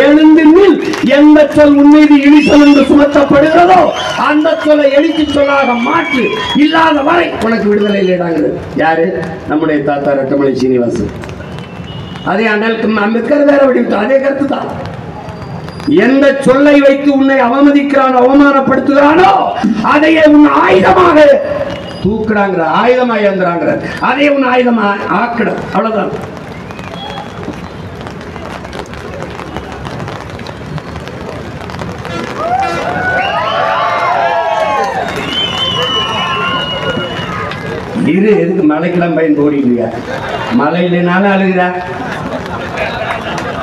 எழுந்து நில். எந்த சொல் உன்மீது இடிசல் என்று சுமத்தப்படுகிறதோ அந்த சொல்லை எடிச்சு சொல்லாக மாற்று. இல்லாத வரை உனக்கு விடுதலை இல்லைடாங்கிறது யாரு? நம்முடைய தாத்தா ரட்டமலை சீனிவாசன். அதே அண்ணல் அம்பேத்கர் வேற வடிவம், அதே கருத்து தான். எந்த சொல்லை வைத்து உன்னை அவமதிக்கிறானோ அவமானப்படுத்துகிறானோ அதையே உன் ஆயுதமாக தூக்குறாங்க, ஆயுதமாக இயங்குறாங்க, அதே உன் ஆயுதமா ஆக்கிட. அவ்வளவுதான். இரு, எதுக்கு மலைக்கெல்லாம் பயன் போடுறீங்க? மழை இல்லைனாலும் அழுகிறா.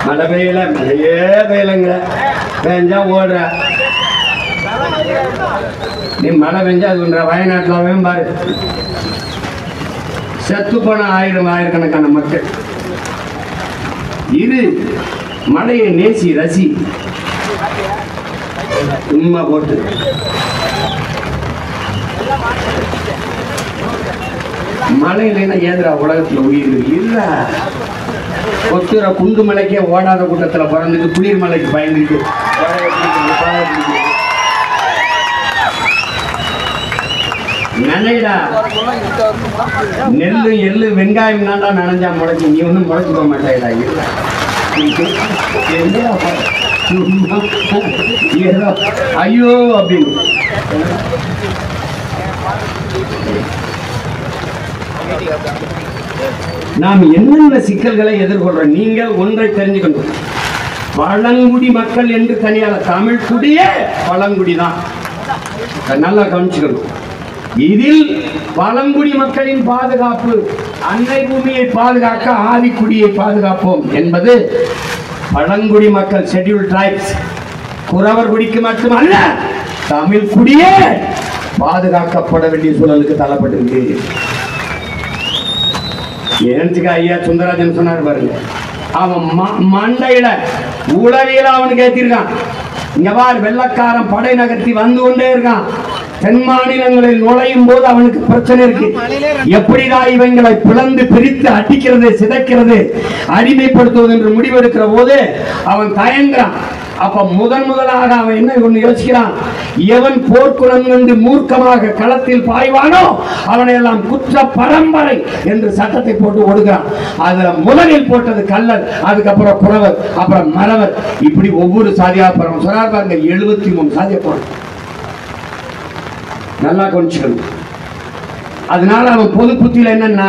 மழை பெய்யல, மழையே பெய்யலைங்க, பெஞ்சா ஓடுற. நீ மழை பெஞ்சா அது பண்ற. வயநாட்டில் பாரு, செத்து போன ஆயிரக்கணக்கான மக்கள். இரு, மழையை நேசி ரசி, உண்மை போட்டு மழை இல்லைன்னா ஏதுரா உலகத்துல உயிர் இல்ல. கொத்துற குண்டு மலைக்கே ஓடாத கூட்டத்தில் பிறந்துட்டு குளிர் மலைக்கு பயந்துட்டு நினைடா. நெல்லு எள்ளு வெங்காயம் தான்டா நனைஞ்சா முளைச்சி, நீ ஒன்றும் முளைச்சு போக மாட்டேடா. ஏதோ ஐயோ அப்படின்னு நாம் என்னென்ன சிக்கல்களை எதிர்கொள்றோம்? நீங்கள் ஒன்றை தெரிஞ்சுக்கணும். பழங்குடி மக்கள் என்று தனியாக, தமிழ் குடியே பழங்குடி தான். நல்லா கவனிச்சுக்கணும். இதில் பழங்குடி மக்களின் பாதுகாப்பு, அன்னை பூமியை பாதுகாக்க ஆதிக்குடியை பாதுகாப்போம் என்பது பழங்குடி மக்கள், ஷெட்யூல் டிரைப்ஸ், குறவர் குடிக்கு மட்டுமல்ல, தமிழ் குடியே பாதுகாக்கப்பட வேண்டிய சூழலுக்கு தள்ளப்பட்டிருக்கு. ஏன்னுக்கு ஐயா சுந்தரராஜன் சொன்னார் பாருங்க, அவன் மண்டையில உளவியல அவனுக்கு ஏத்திருக்கான். இங்க பார், வெள்ளக்காரன் படை நகர்த்தி வந்து கொண்டே இருக்கான். தென் மாநிலங்களில் நுழையும் போது அவனுக்கு பிரச்சனை இருக்கு. எப்படிதான் இவங்களை பிளந்து பிரித்து அடிக்கிறது, சிதைக்கிறது, அடிமைப்படுத்துவது என்று முடிவெடுக்கிற போது அவன் தயங்குறான். அப்ப முதலாக அவன் என்ன ஒண்ணு யோசிக்கிறான், எவன் போர்க்குணம் என்று மூர்க்கமாக களத்தில் பாய்வானோ அவனை எல்லாம் குற்ற பரம்பரை என்று சட்டத்தை போட்டு ஒடுக்கிறான். அதுல முதலில் போட்டது கள்ளர், அதுக்கப்புறம் புறவர், அப்புறம் மறவர், இப்படி ஒவ்வொரு சாதியா போறோம். சொன்னார் பாருங்க, 73 சாதியா போறோம். நல்லா கொஞ்சம். அதனால அவன் பொது புத்தியில என்னன்னா,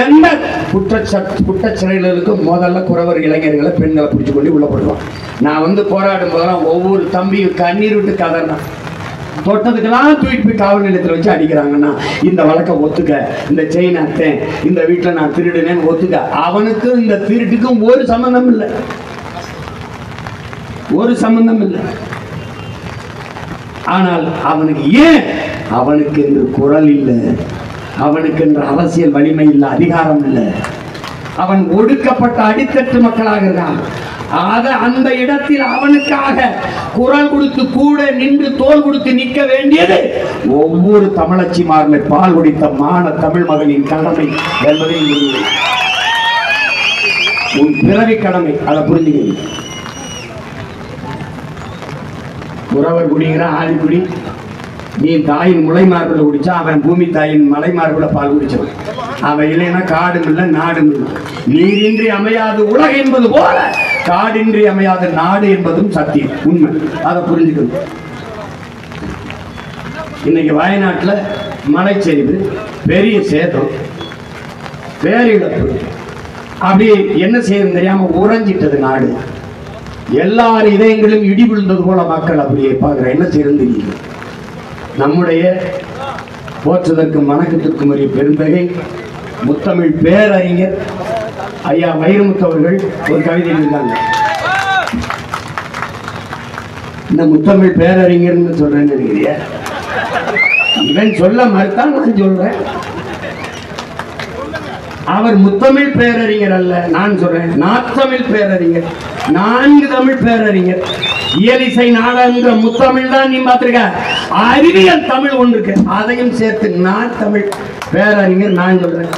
எந்த குற்றச்சிறைகளுக்கு முதல்ல குறவர் இளைஞர்களை, பெண்களை பிடிச்சு கொண்டு உள்ள போடுவான். நான் போராடும் போதெல்லாம் ஒவ்வொரு தம்பியும் கண்ணீர் விட்டு கதறினான். தொட்டதுக்கெல்லாம் தூக்கிட்டு போய் காவல் நிலையத்தில் வச்சு அடிக்கிறாங்கன்னா, இந்த வழக்கை ஒத்துக்க, இந்த செயின் அத்தேன், இந்த வீட்டில் நான் திருடுனேன்னு ஒத்துக்க. அவனுக்கும் இந்த திருட்டுக்கும் ஒரு சம்பந்தம் இல்லை, ஒரு சம்பந்தம் இல்லை. ஆனால் அவனுக்கு ஏன், அவனுக்கு என்று குரல் இல்லை, அவனுக்கு என்று அரசியல் வலிமை இல்லை, அதிகாரம் இல்லை. அவன் ஒடுக்கப்பட்ட அடித்தட்டு மக்களாக இருக்கான். அந்த இடத்தில் அவனுக்காக குரல் கொடுத்து கூட நின்று தோல் கொடுத்து நிற்க வேண்டியது ஒவ்வொரு தமிழச்சிமார்களை பால் குடித்த மான தமிழ் மகனின் கடமை என்பதை உன் பிறவி கடமை. அதை புரிஞ்சுக்க. குறவர் குடிங்கிறான், ஆதிக்குடி. நீ தாயின் முளை மார்பில் குடிச்சா, அவன் பூமி தாயின் மலை மார்பில் பால் குடிச்சவன். அவன் இல்லைன்னா காடும் இல்லை, நாடும் இல்லை. நீரின்றி அமையாது உலகம் என்பது போல காடின்றி அமையாத நாடு என்பதும் சத்தியம், உண்மை. அதை புரிஞ்சுக்கணும். இன்னைக்கு வயநாட்டில் மலைச்சரிவு, பெரிய சேதம், பேரிழப்பு, அப்படி என்ன செய்யணும் தெரியாம உறைஞ்சிட்டது நாடு. எல்லார் இதயங்களும் இடி விழுந்தது போல மக்கள் அப்படியே பார்க்குற. என்ன செய்யணும் தெரியல. நம்முடைய போற்றுதற்கும் வணக்கத்திற்கும் உரிய பெருந்தகை முத்தமிழ் பேரறிஞர் ஐயா வைரமுத்து அவர்கள் ஒரு கவிதை எழுதினாங்க. இந்த முத்தமிழ் பேரறிஞர்னு சொல்றேன்னு நினைக்கிறிய? இவன் சொல்ல மறுத்தான், நான் சொல்றேன். அவர் முத்தமிழ் பேரறிஞர் அல்ல, நான் சொல்றேன் நாத்தமிழ் பேரறிஞர். 4 தமிழ் பேரறிஞர். இயலிசை நாடகங்கிற முத்தமிழ் தான் நீ பார்த்திருக்க. அறிவியல் தமிழ் ஒன்று இருக்கு, அதையும் சேர்த்து நான் தமிழ் பேரறிஞர் நான் சொல்றேன்.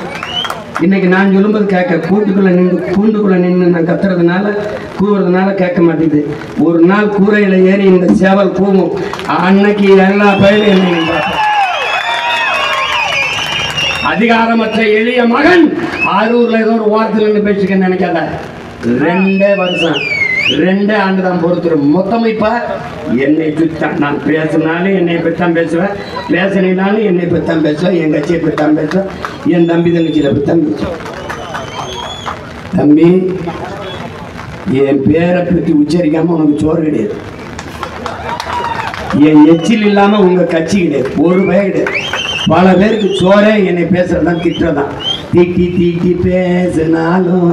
இன்னைக்கு நான் சொல்லும்போது கேட்க, கூண்டுக்குள்ள நின்று நான் கத்துறதுனால கூவுறதுனால கேட்க மாட்டேங்குது. ஒரு நாள் கூரையில ஏறி இந்த சேவல் கூவும், அன்னைக்கு எல்லா பயிலும் என்னை அதிகாரமற்ற எளிய மகன் ஆரூர்ல ஏதோ ஒரு வாரத்தில் இருந்து பேசிக்க நினைக்காத. 2 வருஷம் 2 ஆண்டு தான் பொறுத்துரும். மொத்தம் இப்ப என்னை பற்றித்தான் நான் பேசினாலும் என்னை பற்றித்தான் பேசுவேன், பேசினாலும் என்னை பற்றித்தான் பேசுவேன், என் கட்சியை பற்றித்தான் பேசுவேன், என் தம்பி தங்கச்சியில பற்றித்தான் பேசுவேன். தம்பி, என் பேரை பற்றி உச்சரிக்காம உனக்கு சோறு கிடையாது. என் எச்சில் இல்லாம உங்க கட்சி கிடையாது, ஒரு பய கிடையாது. பல பேருக்கு சோரே என்னை பேசுறதுதான், திட்டுறதான். தீட்டி பேசினாலும்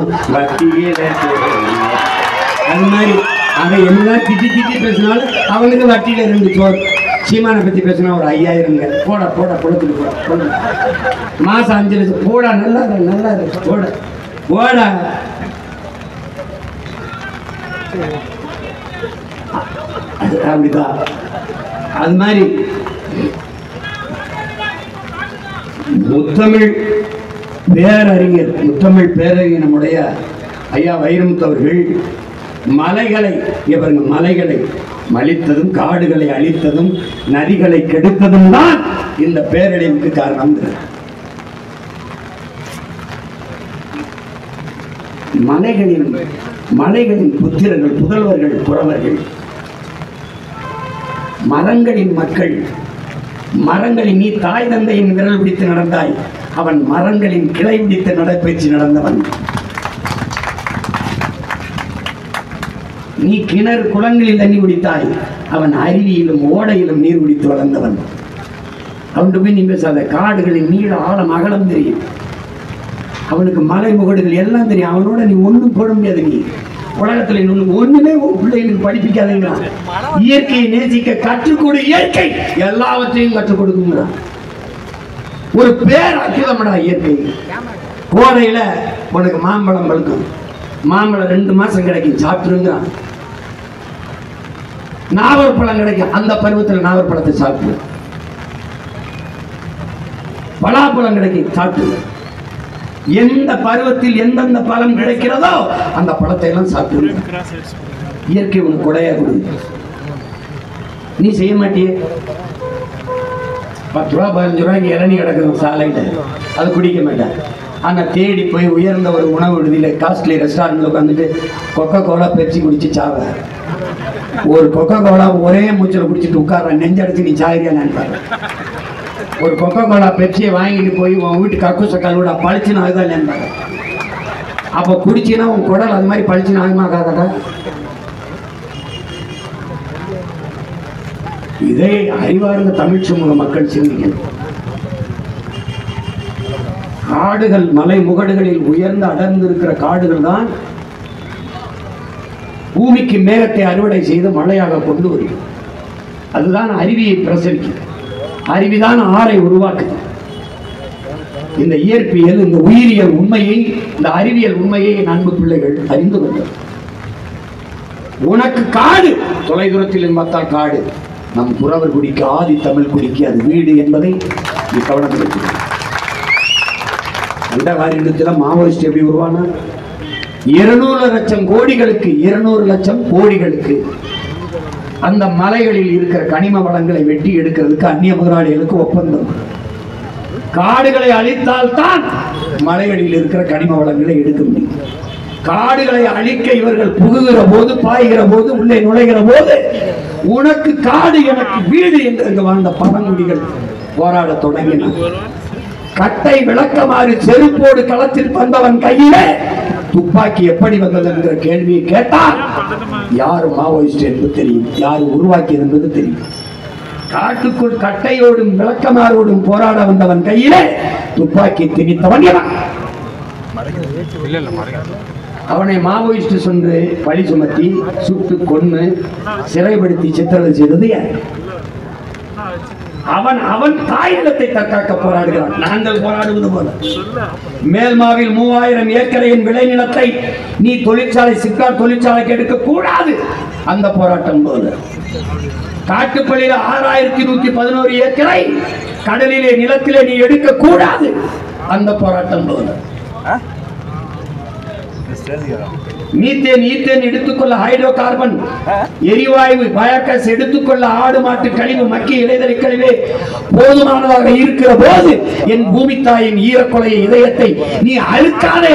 அது மாதிரி அவன் என்ன திட்டி பேசினாலும் அவனுக்கு வட்டியில 2 சோறு. சீமானை பத்தி பேசினா ஒரு 5000 போட கொடுத்துட்டு போட. மாசம் 5 லட்சம் போடா. நல்லா இருக்கு போட. அப்படிதான். அது மாதிரி முத்தமிழ் பேரறிஞர் நம்முடைய ஐயா வைரமுத்து அவர்கள் மலைகளை மலித்ததும், காடுகளை அழித்ததும், நதிகளை கெடுத்ததும் தான் இந்த பேரழிவுக்கு காரணம். மலைகளின் புத்திரர்கள், புதல்வர்கள், புறவர்கள், மரங்களின் மக்கள், மரங்களின் நீ தாய் தந்தையின் விரல் பிடித்து நடந்தாய், அவன் மரங்களின் கிளை பிடித்து நடைபயிற்சி நடந்தவன். நீ கிணறு குளங்களில் தண்ணி குடித்தாய், அவன் அருவியிலும் ஓடையிலும் நீர் குடித்து வளர்ந்தவன். அவன் போய் நீ பேசாத. காடுகளின் நீள ஆழம் அகலம் தெரியும், அவனுக்கு மலை முகடுகள் எல்லாம் தெரியும். அவனோட நீ ஒன்றும் போட முடியாது. நீ உலகத்துல ஒண்ணுமே பிள்ளைகளுக்கு படிப்பிக்காதீங்க. இயற்கையை நேசிக்க கற்றுக் கொடு. இயற்கை எல்லாவற்றையும் கற்றுக் கொடுக்குங்கிறான். ஒரு பேர் அற்புதமடா இயற்கை. கோடையில உனக்கு மாம்பழம் பழுக்கும், மாம்பழம் 2 மாசம் கிடைக்கும், சாப்பிட்டுருங்கிறான். நாவற்பழம் கிடைக்கும், அந்த பருவத்தில் நாவற்பழத்தை சாப்பிடு. பலாப்பழம் கிடைக்கும், சாப்பிட்டு. எந்த பருவத்தில் எந்தெந்த பழம் கிடைக்கிறதோ அந்த பழத்தை எல்லாம் சாப்பிட்டு. இயற்கை உனக்கு கொடையா கொடுது. நீ செய்ய மாட்டியே. 10 ரூபா 15 ரூபாய்க்கு இளநீ கிடக்குது சாலையில, அது குடிக்க மாட்டேன். ஆனால் தேடி போய் உயர்ந்த ஒரு உணவு விடுதியில் காஸ்ட்லி ரெஸ்டாரண்ட்ல உட்காந்துட்டு கொக்கோ கோலா பெப்சி குடிச்சு சாவ. ஒரு கொக்கோ கோலா ஒரே மூச்சில் குடிச்சிட்டு உட்கார நெஞ்சடிச்சு நீ சாயிரியா நினைப்பாரு. ஒரு கொக்கோ கோலா பெப்சியை வாங்கிட்டு போய் உன் வீட்டு கக்கூச கல்விட பழிச்சுன்னு அதுதான் இல்லைன்பாங்க. அப்போ குடிச்சின்னா உன் குடல் அது மாதிரி பழிச்சுன்னு ஆகுமாக்காதா? இதை அறிவார்ந்த தமிழ் சமூக மக்கள் சிந்திக்கணும். காடுகள், மலை முகடுகளில் உயர்ந்து அடர்ந்து இருக்கிற காடுகள் தான் பூமிக்கு மேகத்தை அறுவடை செய்து மழையாக கொண்டு வருகிறது. அதுதான் அருவியை பிரசரிக்கும். அறிவிதான் ஆறை உருவாக்குது. இந்த இயற்பியல், இந்த உயிரியல் உண்மையை, இந்த அறிவியல் உண்மையை அன்பு பிள்ளைகள் அறிந்து கொண்டது. உனக்கு காடு தொலைதூரத்தில் பார்த்தால் காடு, நம் புறவர் குடிக்கு, ஆதி தமிழ் குடிக்கு அது வீடு என்பதை நீ கவனத்தில் வச்சுக்கணும். அந்த காரியத்தில் மாவோயிஸ்ட் எப்படி உருவானா? 200 லட்சம் கோடிகளுக்கு, 200 லட்சம் கோடிகளுக்கு அந்த மலைகளில் இருக்கிற கனிம வளங்களை வெட்டி எடுக்கிறதுக்கு அந்நிய முதலாளிகளுக்கு ஒப்பந்தம். காடுகளை அழித்தால் தான் மலைகளில் இருக்கிற கனிம வளங்களை எடுக்க முடியும். காடுகளை அழிக்க இவர்கள் புகுகிற போது, பாய்கிற போது, உள்ளே நுழைகிற போது உனக்கு காடு எனக்கு வீடு என்று வாழ்ந்த பழங்குடிகள் போராட தொடங்கினார். கட்டை விளக்கமாறு செருப்போடு களத்தில் வந்தவன் கையிலே துப்பாக்கி எப்படி வந்தது என்கிற கேள்வியை கேட்டால் யார் மாவோயிஸ்ட் என்று தெரியும், யார் உருவாக்கியது என்பது தெரியும். காட்டுக்குள் கட்டையோடும் விளக்கமாரோடும் போராட வந்தவன் கையிலே துப்பாக்கி திணித்தவன் எவன்? அவனை மாவோயிஸ்ட் சென்று பழி சுமத்தி சுட்டு கொன்று சிறைப்படுத்தி சித்திரவதை செய்தது யார்? அவன் அவன் தாயிடத்தை தற்காக்க போராடுகிறான். நாங்கள் போராடுவது போல மேல்மாவில் 3000 ஏக்கரையின் விளைநிலத்தை நீ தொழிற்சாலை, சிக்கார் தொழிற்சாலைக்கு எடுக்க கூடாது, அந்த போராட்டம் போல. காட்டுப்பள்ளியில் 6111 ஏக்கரை கடலிலே, நிலத்திலே நீ எடுக்க கூடாது, அந்த போராட்டம் போல. மீத்தேன், ஈத்தேன் எடுத்துக்கொள்ள, ஹைட்ரோ கார்பன் எரிவாயு, பயோகேஸ் எடுத்துக்கொள்ள, ஆடு மாட்டு கழிவு, மக்கி இலைதலை கழிவே போதுமானதாக இருக்கிற போது என் பூமி தாயின் ஈரக்கொலைய இதயத்தை நீ அழுக்காதே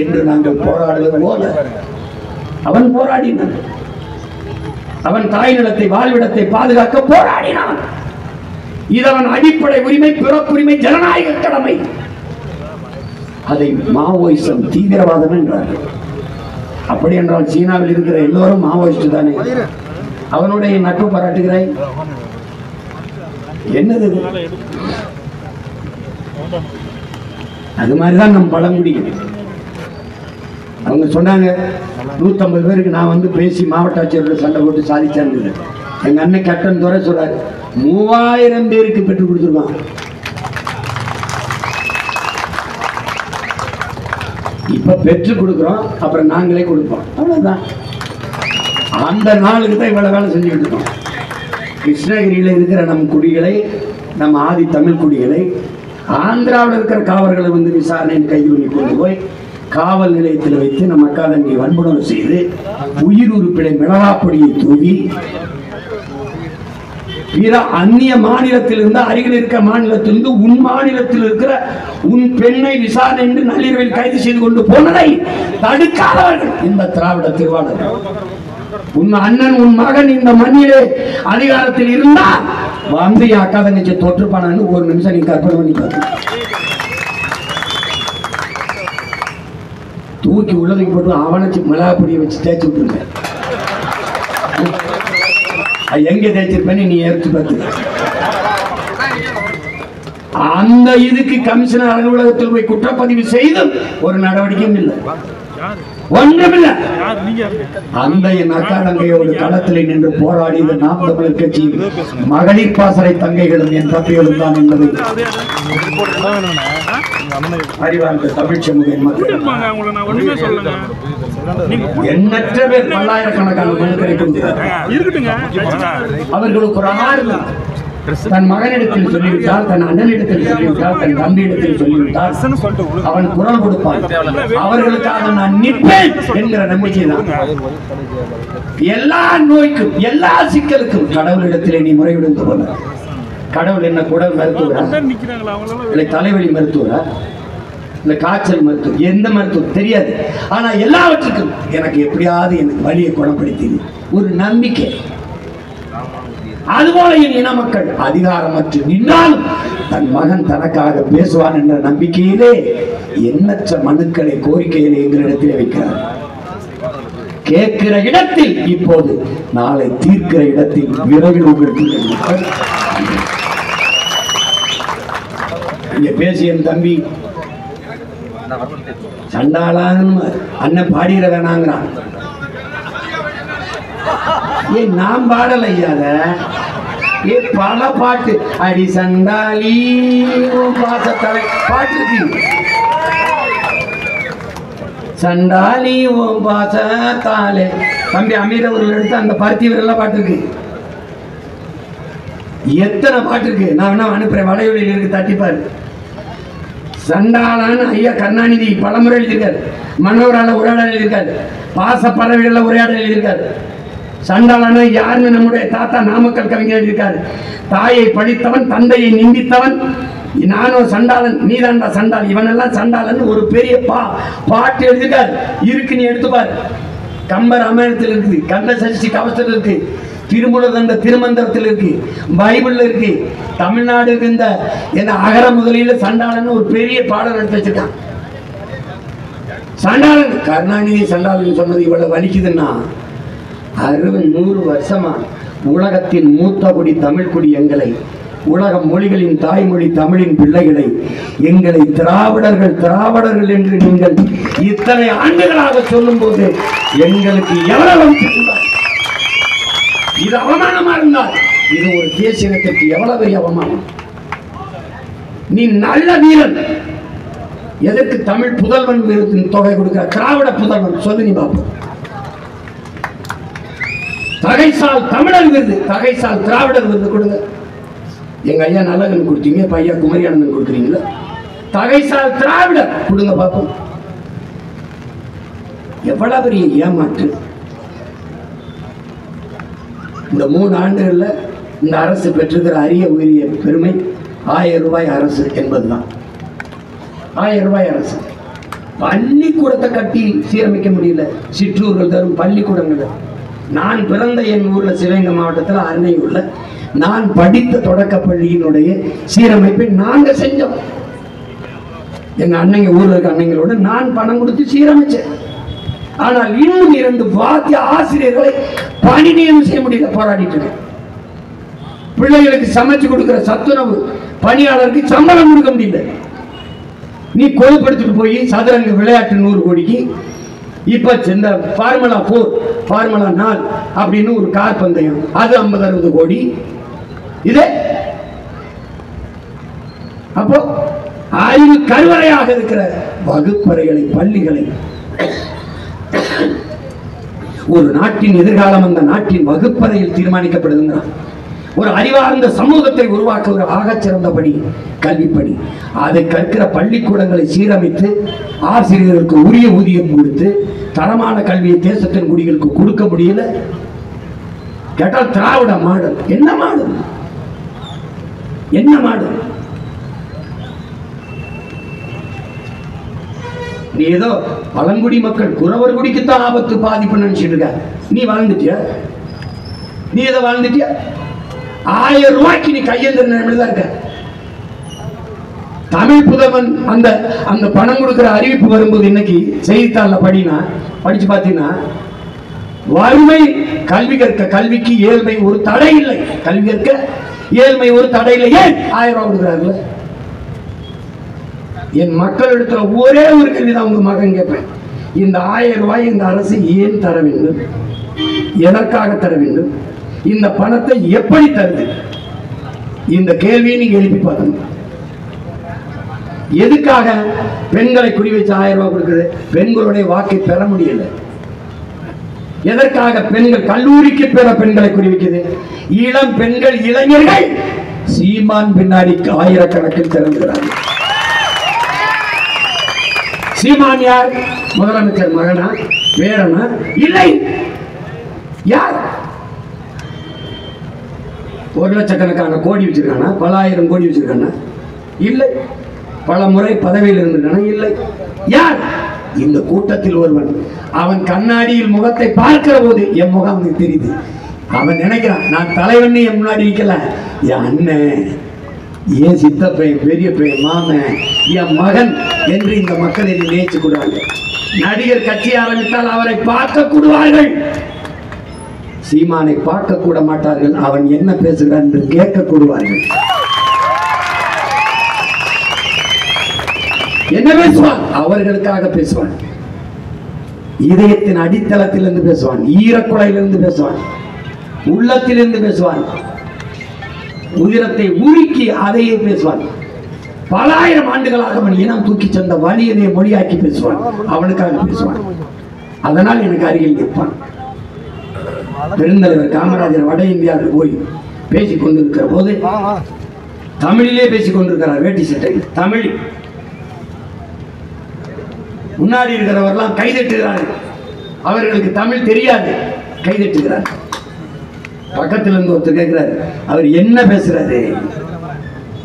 என்று நாங்கள் போராடுவது போல அவன் போராடினான். அவன் தாய் நிலத்தை, வாழ்விடத்தை பாதுகாக்க போராடினான். இது அவன் அடிப்படை உரிமை, பிறப்புரிமை, ஜனநாயக கடமை. அதை மாவோயிசம், தீவிரவாதம் என்றார்கள். அப்படி என்றால் சீனாவில் இருக்கிற எல்லோரும் மாவோயிஸ்ட் தானே? அவனுடைய நட்பு பாராட்டுகிறாய் என்னது? அது மாதிரிதான் நம் பழங்குடிகள். அவங்க சொன்னாங்க 150 பேருக்கு நான் வந்து பேசி மாவட்ட ஆட்சியரோட சண்டை போட்டு சாதிச்சாங்க. எங்க அண்ணன் கேப்டன் துறை சொல்றாரு 3000 பேருக்கு பெற்றுக் கொடுத்துருக்கான். இப்ப பெற்றுக் கொடுக்கிறோம், அப்புறம் நாங்களே கொடுப்போம், அவ்வளவுதான். அந்த நாளுக்கு தான் இவ்வளவு வேலை செஞ்சுக்கிட்டு இருக்கோம். கிருஷ்ணகிரியில இருக்கிற நம் குடிகளை, நம் ஆதி தமிழ் குடிகளை ஆந்திராவில் இருக்கிற காவலர்களை வந்து விசாரணையின் கைது பண்ணி கொண்டு போய் காவல் நிலையத்தில் வைத்து நம் அக்காதமியை வன்புணர்வு செய்து உயிர் உறுப்பினை மிளகாப்பொடியை தூவி பிற அந்நிய மாநிலத்தில் இருந்து, அருகில் இருக்கிற மாநிலத்திலிருந்து உன் மாநிலத்தில் இருக்கிற உன் பெண்ணை விசாரணை என்று நள்ளிரவில் கைது செய்து கொண்டு போனதை தடுக்காதவர்கள் இந்த திராவிட திருவாளர்கள். உன் அண்ணன், உன் மகன் இந்த மண்ணிலே அதிகாரத்தில் இருந்தால் வந்து என் அக்கா தங்கச்சி தொற்றுப்பானான்னு ஒரு நிமிஷம் நீ கற்பனை பண்ணி பார்த்து தூக்கி உள்ளதுக்கு போட்டு அவனைச்சு மிளகாப்பொடியை வச்சு தேய்ச்சி விட்டுருங்க. எங்க தேய்ச்சிருப்பேன்னு நீ எடுத்து பார்த்து. அந்த இதுக்கு கமிஷனர் அலுவலகத்தில் போய் குற்றப்பதிவு செய்தும் ஒரு நடவடிக்கையும் இல்லை, ஒன்றுமில்லை. அந்த என் அக்கா தங்கையோடு களத்தில் நின்று போராடி நாம் தமிழர் கட்சியின் மகளிர் பாசறை தங்கைகளும் என் தங்கைகளும் தான் என்பதை அறிவார்ந்த தமிழ் சமூக மக்கள் எண்ணற்ற பேர் பல்லாயிரக்கணக்கான மனுக்களை அவர்களுக்கு ஒரு ஆறுதல். தன் மகனிடத்தில் சொல்லிவிட்டால், தன் அண்ணனிடத்தில் சொல்லிவிட்டால், தன் தம்பியிடத்தில் சொல்லிவிட்டால் அவன் குரல் கொடுப்பான். அவர்களுக்காக நான் நிற்பேன் என்கிற நம்பிக்கை தான். எல்லா நோய்க்கும் எல்லா சிக்கலுக்கும் கடவுளிடத்திலே நீ முறையிடுந்து போல. கடவுள் என்ன குடல் மருத்துவரா, இல்லை தலைவலி மருத்துவரா, இல்லை காய்ச்சல் மருத்துவம், எந்த மருத்துவம் தெரியாது. ஆனா எல்லாவற்றுக்கும் எனக்கு எப்படியாவது எனக்கு வலியை குணப்படுத்தி ஒரு நம்பிக்கை. அதுபோல என் இன மக்கள் அதிகாரமற்று நின்றாலும் தன் மகன் தனக்காக பேசுவான் என்ற நம்பிக்கையிலே எண்ணற்ற மனுக்களை கோரிக்கைகளை எங்களிடத்திலே வைக்கிறார். கேட்கிற இடத்தில் இப்போது, நாளை தீர்க்கிற இடத்தில் விரைவில் உங்களுக்கு இங்க பேசிய என் தம்பி சண்டாளான்னு அண்ணன் பாடிட வேணாங்கிறான். ஏன் நாம் பாடல ஐயாத பல பாட்டு அடி சண்டாளி பாசத்தலை பாட்டு இருக்கு. சண்டாளி ஓம் பாசத்தாலே தம்பி அமீர் அவர்கள் எடுத்து அந்த பருத்தி வீரர்லாம் பாட்டு இருக்கு. எத்தனை பாட்டு இருக்கு, நான் வேணா அனுப்புறேன், வலையொலியில் இருக்கு, தட்டிப்பாரு. சண்டாளான்னு ஐயா கருணாநிதி பலமுறை எழுதியிருக்காரு, மன்னவரால உரையாடல் எழுதியிருக்காரு, பாசப்பறவைகள உரையாடல் எழுதியிருக்காரு. சண்டாளனா யாருன்னு நம்முடைய தாத்தா நாமக்கல் கவிஞர் எழுதியிருக்காரு. தாயை பழித்தவன், தந்தையை நிந்தித்தவன், நானோ சண்டாளன், நீதாண்டா சண்டாள், இவனெல்லாம் சண்டாளன் ஒரு பெரிய பாட்டு எழுதியிருக்காரு. இருக்கு, நீ எடுத்துப்பாரு. கம்ப ராமாயணத்தில் இருக்குது, கந்த சஷ்டி கவசத்தில் இருக்கு, திருமுலதண்ட திருமந்திரத்தில் இருக்கு, பைபிள்ல இருக்கு. தமிழ்நாடு இந்த என்ன அகர முதலில சண்டாளன் ஒரு பெரிய பாடல் எடுத்து வச்சிருக்கான். சண்டாளன் கருணாநிதி சண்டாளன் சொன்னது இவ்வளவு வலிக்குதுன்னா 60-100 வருஷமா உலகத்தின் மூத்தகுடி தமிழ் குடி எங்களை, உலக மொழிகளின் தாய்மொழி தமிழின் பிள்ளைகளை, எங்களை திராவிடர்கள் திராவிடர்கள் என்று நீங்கள் இத்தனை ஆண்டுகளாக சொல்லும் போது எங்களுக்கு எவ்வளவு இது அவமானமா இருந்தால் இது ஒரு தேசியத்திற்கு எவ்வளவு பெரிய அவமானம். நீ நல்ல வீரன், எதற்கு தமிழ் புதல்வன் தொகை கொடுக்கிற? திராவிட புதல்வன் சொல்லு, நீ பார்ப்போம். தகைசால் தமிழர் விருது, தகைசால் திராவிடர் விருது கொடுங்க. எங்க ஐயா நல்லகன் கொடுத்தீங்க, இப்ப ஐயா குமரியானந்தன் கொடுக்குறீங்களா? தகைசால் திராவிடர் கொடுங்க பார்ப்போம். எவ்வளவு பெரிய ஏமாற்று. இந்த 3 ஆண்டுகள்ல இந்த அரசு பெற்றிருக்கிற அரிய உரிய பெருமை 1000 ரூபாய் அரசு என்பதுதான். 1000 ரூபாய் அரசு. பள்ளிக்கூடத்தை கட்டி சீரமைக்க முடியல, சிற்றூர்கள் தரும் பள்ளிக்கூடங்கள். நான் பிறந்த என் ஊர்ல சிவகங்கை மாவட்டத்தில் அன்னையூர்ல நான் படித்த தொடக்க பள்ளியினுடைய சீரமைப்பை நாங்க செஞ்சோம். எங்க அன்னைங்க ஊர்ல இருக்க அன்னைங்களோட நான் பணம் கொடுத்து சீரமைச்சேன். ஆனால் இன்னும் 2 வாத்திய ஆசிரியர்களை பணி நியமனம் செய்ய முடியல, போராடிட்டு இருக்கேன். பிள்ளைகளுக்கு சமைச்சு கொடுக்கிற சத்துணவு பணியாளருக்கு சம்பளம் கொடுக்க முடியல. நீ கொழுப்படுத்திட்டு போய் சதுரங்க விளையாட்டு 100 கோடிக்கு, இப்ப இந்த ஃபார்முலா 4 ஃபார்முலா 4 அப்படின்னு ஒரு கார் பந்தயம், அது 50-60 கோடி. இது அப்போ அறிவு கருவறையாக இருக்கிற வகுப்பறைகளை, பள்ளிகளை, ஒரு நாட்டின் எதிர்காலம் அந்த நாட்டின் வகுப்பறையில் தீர்மானிக்கப்படுதுங்கிறான். ஒரு அறிவார்ந்த சமூகத்தை உருவாக்க ஒரு ஆகச்சிறந்த பணி கல்விப்பணி. அதை கற்கிற பள்ளிக்கூடங்களை சீரமைத்து ஆசிரியர்களுக்கு உரிய ஊதியம் கொடுத்து தரமான கல்வியை தேசத்தின் குடிகளுக்கு கொடுக்க முடியல. கேட்டால் திராவிட மாடல். என்ன மாடல்? என்ன மாடல்? நீ ஏதோ பழங்குடி மக்கள் குறவர் குடிக்குத்தான் ஆபத்து பாதிப்பு நினைச்சிட்டு இருக்க. நீ வாழ்ந்துட்டியா? நீ ஏதோ வாழ்ந்துட்டியா? 1000 ரூபாய்க்கு நீ கையெழுந்த நிலைமையில இருக்க. தமிழ் புதல்வன் அந்த அந்த பணம் கொடுக்கிற அறிவிப்பு வரும்போது இன்னைக்கு செய்தித்தாள்ல படிச்சு பார்த்தீங்கன்னா, வறுமை கல்வி கற்க, கல்விக்கு ஏழ்மை ஒரு தடை இல்லை, கல்வி கற்க ஏழ்மை ஒரு தடை இல்லை. ஏன் 1000 ரூபாய் கொடுக்குறாருல? என் மக்களிடத்துல ஒரே ஒரு கேள்விதான் உங்க மகன் கேட்பேன், இந்த 1000 ரூபாய் இந்த அரசு ஏன் தர வேண்டும், எதற்காக தர வேண்டும், இந்த பணத்தை எப்படி தருது? இந்த கேள்வியை நீங்க எழுப்பி பார்க்கணும். எதுக்காக பெண்களை குறி வச்சு 1000 ரூபாய் கொடுக்குது? பெண்களுடைய வாக்கை பெற முடியல. எதற்காக பெண்கள் கல்லூரிக்கு பெற பெண்களை குறி வைக்குது? இளம் பெண்கள், இளைஞர்கள் சீமான் பின்னாடி ஆயிரக்கணக்கில் திறந்துகிறார்கள். சீமான் யார்? முதலமைச்சர் மகனா, பேரனா? இல்லை. யார்? 1 லட்சக்கணக்கான கோடி வச்சிருக்கானா? பல ஆயிரம் கோடி வச்சிருக்கானா? இல்லை. பல முறை பதவியில் இருந்திருக்கானா? இல்லை. யார்? இந்த கூட்டத்தில் ஒருவன். அவன் கண்ணாடியில் முகத்தை பார்க்கிற போது என் முகம் அவனுக்கு தெரியுது. அவன் நினைக்கிறான், நான் தலைவன் என் முன்னாடி நிக்கல, என் அண்ணன், என் சித்தப்பையன், பெரிய பையன், மாமன், என் மகன் என்று இந்த மக்கள் என்னை நினைச்சு கூடுவாங்க. நடிகர் கட்சி ஆரம்பித்தால் அவரை பார்க்க கூடுவார்கள், சீமானை பார்க்க கூட மாட்டார்கள். அவன் என்ன பேசுகிறான் என்று கேட்க கூடுவார்கள். என்ன பேசுவான்? அவர்களுக்காக பேசுவான். இதயத்தின் அடித்தளத்திலிருந்து பேசுவான், ஈரக்குலையிலிருந்து பேசுவான், உள்ளத்திலிருந்து பேசுவான், உதிரத்தை உருக்கி அதையே பேசுவான். பல ஆயிரம் ஆண்டுகளாக அவன் இனம் தூக்கி சென்ற வலியதை மொழியாக்கி பேசுவான், அவனுக்காக பேசுவான். அதனால் எனக்கு அருகில் நிற்பான். பெருந்தலைவர் காமராஜர் வட இந்தியாவில் போய் பேசிக் கொண்டிருக்கிற போது தமிழிலே பேசிக் கொண்டிருக்கிறார், வேட்டி சட்டையில் தமிழ். முன்னாடி இருக்கிறவர்கள்லாம் கைதட்டுகிறார்கள், அவர்களுக்கு தமிழ் தெரியாது, கைதட்டுகிறார். பக்கத்தில் இருந்து ஒருத்தர் கேட்கிறாரு, அவர் என்ன பேசுறாரு,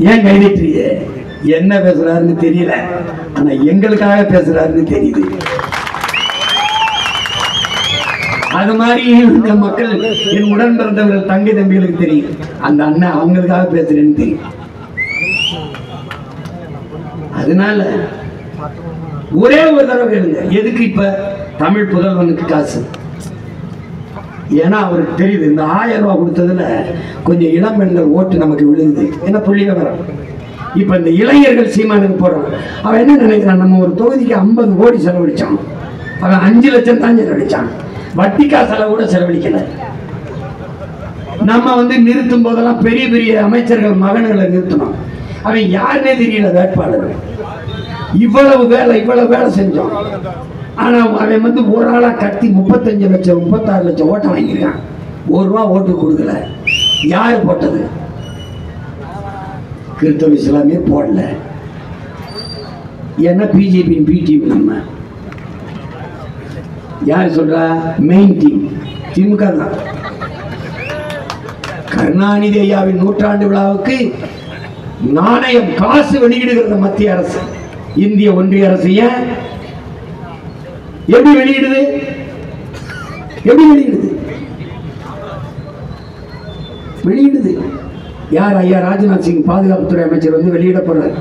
ஏன் கைதட்டுறீங்க? என்ன பேசுறாருன்னு தெரியல, ஆனா எங்களுக்காக பேசுறாருன்னு தெரியுது. அது மாதிரி இந்த மக்கள், என் உடன் பிறந்தவர்கள் தங்கை தம்பிகளுக்கு தெரியும், அந்த அண்ணன் அவங்களுக்காக பேசுறேன்னு தெரியும். அதனால ஒரே ஒரு தடவை கேளுங்க, எதுக்கு இப்ப தமிழ் புதல்வனுக்கு காசு? ஏன்னா அவருக்கு தெரியுது, இந்த 1000 ரூபாய் கொடுத்ததுல கொஞ்சம் இளம் பெண்கள் ஓட்டு நமக்கு விழுகுது, என்ன புள்ளி விவரம். இப்ப இந்த இளைஞர்கள் சீமானுக்கு போடுறான். அவன் என்ன நினைக்கிறான், நம்ம ஒரு தொகுதிக்கு 50 கோடி செலவழிச்சான், அவன் 5 லட்சம் தான் செலவழிச்சான், வட்டி காசெல்லாம் கூட செலவழிக்கல. நம்ம நிறுத்தும் போதெல்லாம் பெரிய பெரிய அமைச்சர்கள் மகன்களை நிறுத்தணும், அவன் யாருன்னே தெரியல வேட்பாளர். இவ்வளவு வேலை செஞ்சோம். ஆனா அவன் ஒரு ஆளா கட்டி 35 லட்சம் 36 லட்சம் ஓட்டை வாங்கியிருக்கான். 1 ரூபா ஓட்டு கொடுக்கல. யாரு போட்டது? கிறிஸ்தவ இஸ்லாமியர் போடல. ஏன்னா பிஜேபி பி டீம். நம்ம யார் சொல்றா? மெயின் டீம் திமுக தான். கருணாநிதி ஐயாவின் 100ஆண்டு விழாவுக்கு நாணயம் காசு வெளியிடுகிறது மத்திய அரசு, இந்திய ஒன்றிய அரசு. ஏன் எப்படி வெளியிடுது? வெளியிடுது யார்? ஐயா ராஜ்நாத் சிங் பாதுகாப்புத்துறை அமைச்சர் வெளியிட போறார்.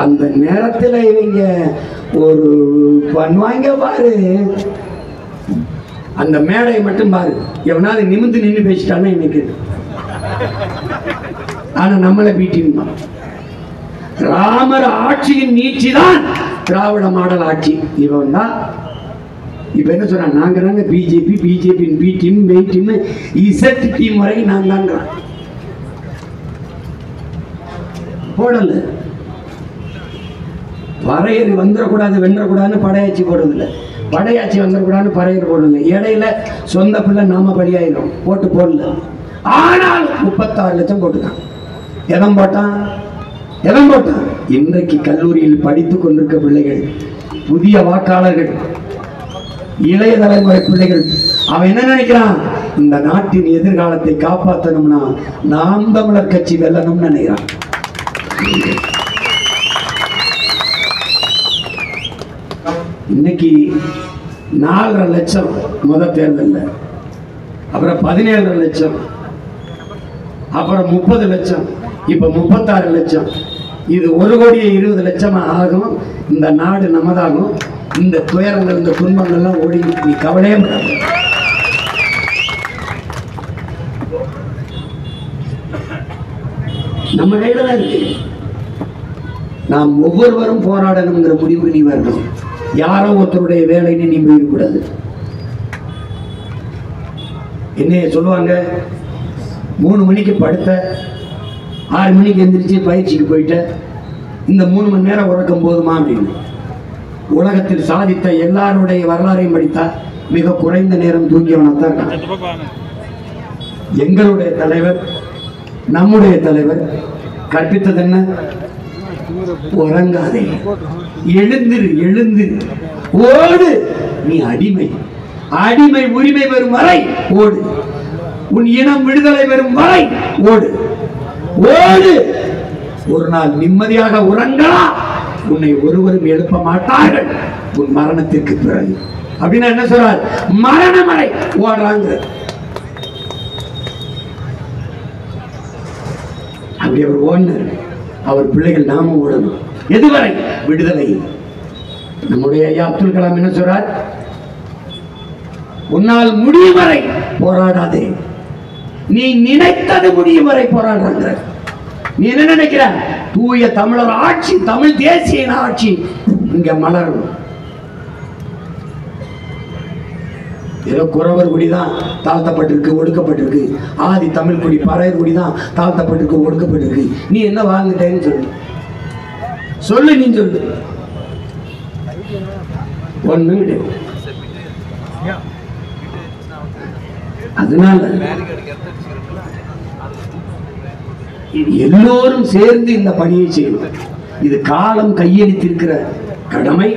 அந்த நேரத்தில் இவங்க ஒரு பண்ணுவாங்க பாரு, அந்த மேடையை மட்டும் பாரு, எவனாவது நிமிந்து நின்று பேசிட்டானா இன்னைக்கு. ஆனா நம்மளை பீட்டிங் தான். ராமர் ஆட்சியின் நீட்சி தான் திராவிட மாடல் ஆட்சி. இவன் தான் இப்ப என்ன சொல்ற, நாங்க தாங்க பிஜேபி, பிஜேபியின் B team, main team, Z team வரைக்கும் நான் தாங்க போடல. பறையர் வந்துடக்கூடாது, வென்றக்கூடாதுன்னு படையாட்சி போடுறதில்லை, படையாட்சி வந்துடக்கூடாதுன்னு பறையர் போடுறது. இடையில சொந்த பிள்ளை நாம படியாயிரும் போட்டு போடல. ஆனால் 36 லட்சம் போட்டுக்கான். எதம் போட்டான்? இன்றைக்கு கல்லூரியில் படித்துக் கொண்டிருக்க பிள்ளைகள், புதிய வாக்காளர்கள், இளைய தலைமுறை பிள்ளைகள், அவன் என்ன நினைக்கிறான்? இந்த நாட்டின் எதிர்காலத்தை காப்பாற்றணும்னா நாம் தமிழர் கட்சி வெல்லணும்னு நினைக்கிறான். இன்னைக்கு 4.5 லட்சம் முதல் தேர்தலில், அப்புறம் 17.5 லட்சம், அப்புறம் 30 லட்சம், இப்ப 36 லட்சம். இது 1,20,00,000 ஆகும். இந்த நாடு நமதாகும். இந்த துயரங்கள், இந்த துன்பங்கள்லாம் ஓடி நீ கவலையே படாத. நம்ம கையில தான் இருக்கு. நாம் ஒவ்வொருவரும் போராடணுங்கிற முடிவுக்கு நீ வரணும். யாரோ ஒருத்தருடைய வேலைன்னு நீ போயிடக்கூடாது. என்ன சொல்லுவாங்க, 3 மணிக்கு படுத்த, 6 மணிக்கு எந்திரிச்சு பயிற்சிக்கு போயிட்ட, இந்த 3 மணி நேரம் உறக்கம் போதுமா அப்படின்னு. உலகத்தில் சாதித்த எல்லாருடைய வரலாறையும் படித்தா மிக குறைந்த நேரம் தூங்கியவனாத்தான் இருக்கான். எங்களுடைய தலைவர், நம்முடைய தலைவர் கற்பித்தது என்ன? உறங்காதே, எழுந்திரு, எழுந்திரு, ஓடு. நீ அடிமை, அடிமை உரிமை பெறும் வரை ஓடு. உன் இனம் விடுதலை பெறும் வரை ஓடு, ஓடு. ஒரு நாள் நிம்மதியாக உறங்கலாம். உன்னை ஒருவரும் எழுப்ப மாட்டார்கள் உன் மரணத்திற்கு பிறகு. அப்படின்னா என்ன சொல்றார்? மரணம் வரை ஓடுறாங்க. அப்படி அவர் ஓடினார். அவர் பிள்ளைகள் நாம ஓடணும். எதுவரை? விடுதலை. நம்முடைய ஐயா அப்துல் கலாம் என்ன சொல்றார்? உன்னால் முடியும் வரை போராடாதே, நீ நினைத்தது முடியும் வரை போராடுறாங்க. நீ என்ன நினைக்கிற? தூய தமிழர் ஆட்சி, தமிழ் தேசிய ஆட்சி இங்க மலரும். ஏதோ குறவர் குடிதான் தாழ்த்தப்பட்டிருக்கு, ஒடுக்கப்பட்டிருக்கு. ஆதி தமிழ் குடி, பறையர் குடிதான் தாழ்த்தப்பட்டிருக்கு, ஒடுக்கப்பட்டிருக்கு. நீ என்ன வாழ்ந்துட்டேன்னு சொல்லு, சொல்லு, நீ சொல்லு. ஒண்ணு கிடையாது. அதனால எல்லோரும் சேர்ந்து இந்த பணியை செய்யணும். இது காலம் கையெழுத்திருக்கிற கடமை,